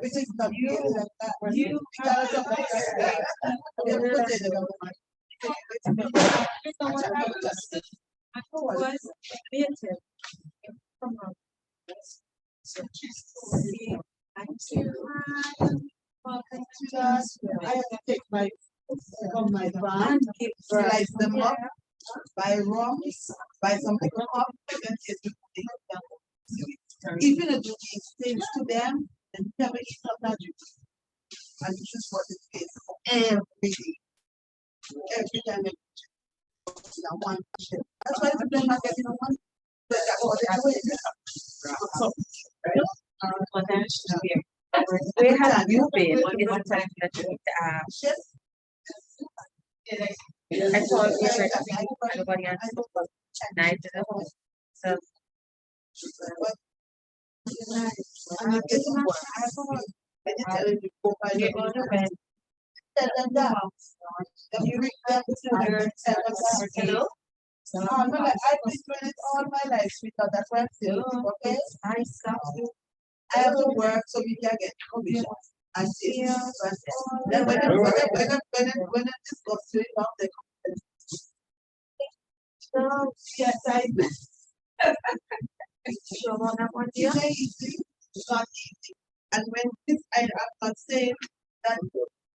which is not good like that. Because of that, they put it in the mind. I have to take my from my van, slice them up, buy rum, buy something up, and even if you give things to them, and never eat up that juice. And this is what it is every day. Every time they that one shit. That's why people not getting a one. Where have you been? What is the time that you need to ask? I told you that nobody answered night to the home. So And you get to work. And you tell them to go by the tell them that. You bring them to their tell them that. Hello? I've been doing it all my life, sweetheart. That's why I'm saying it, okay? I have to work so we can get commission. I see. Then when it discuss to it, they come. Yes, I do. It's not easy. It's not easy. And when this, I'm not saying that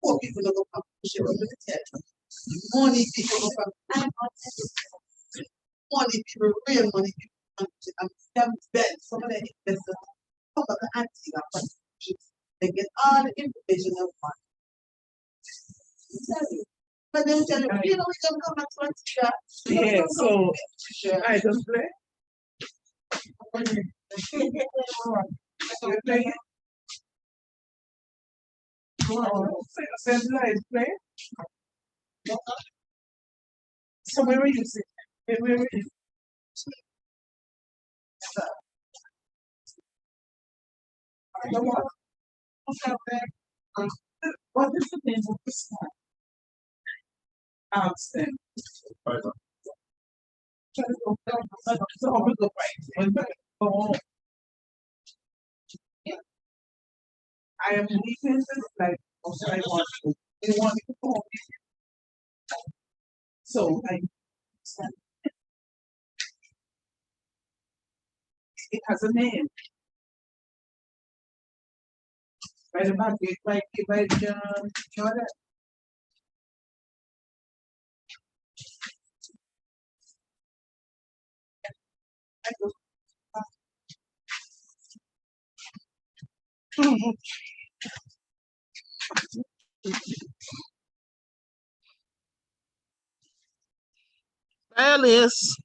poor people don't go from share with the tell. Money people go from money people, real money people. I'm bet some of the investors come back to Antigua and Barbuda. They get all the information of one. But then tell you, you know, we can come back to Antigua. Yeah, so I just play. Centralized play. So where are you sitting? Where are you? I don't know. What is the name of this one? Outstanding. So we go right. Oh. I am leaving this like also I want to. They want me to go home. So I it has a name. Right about it, like if I Jordan. I go. Alice.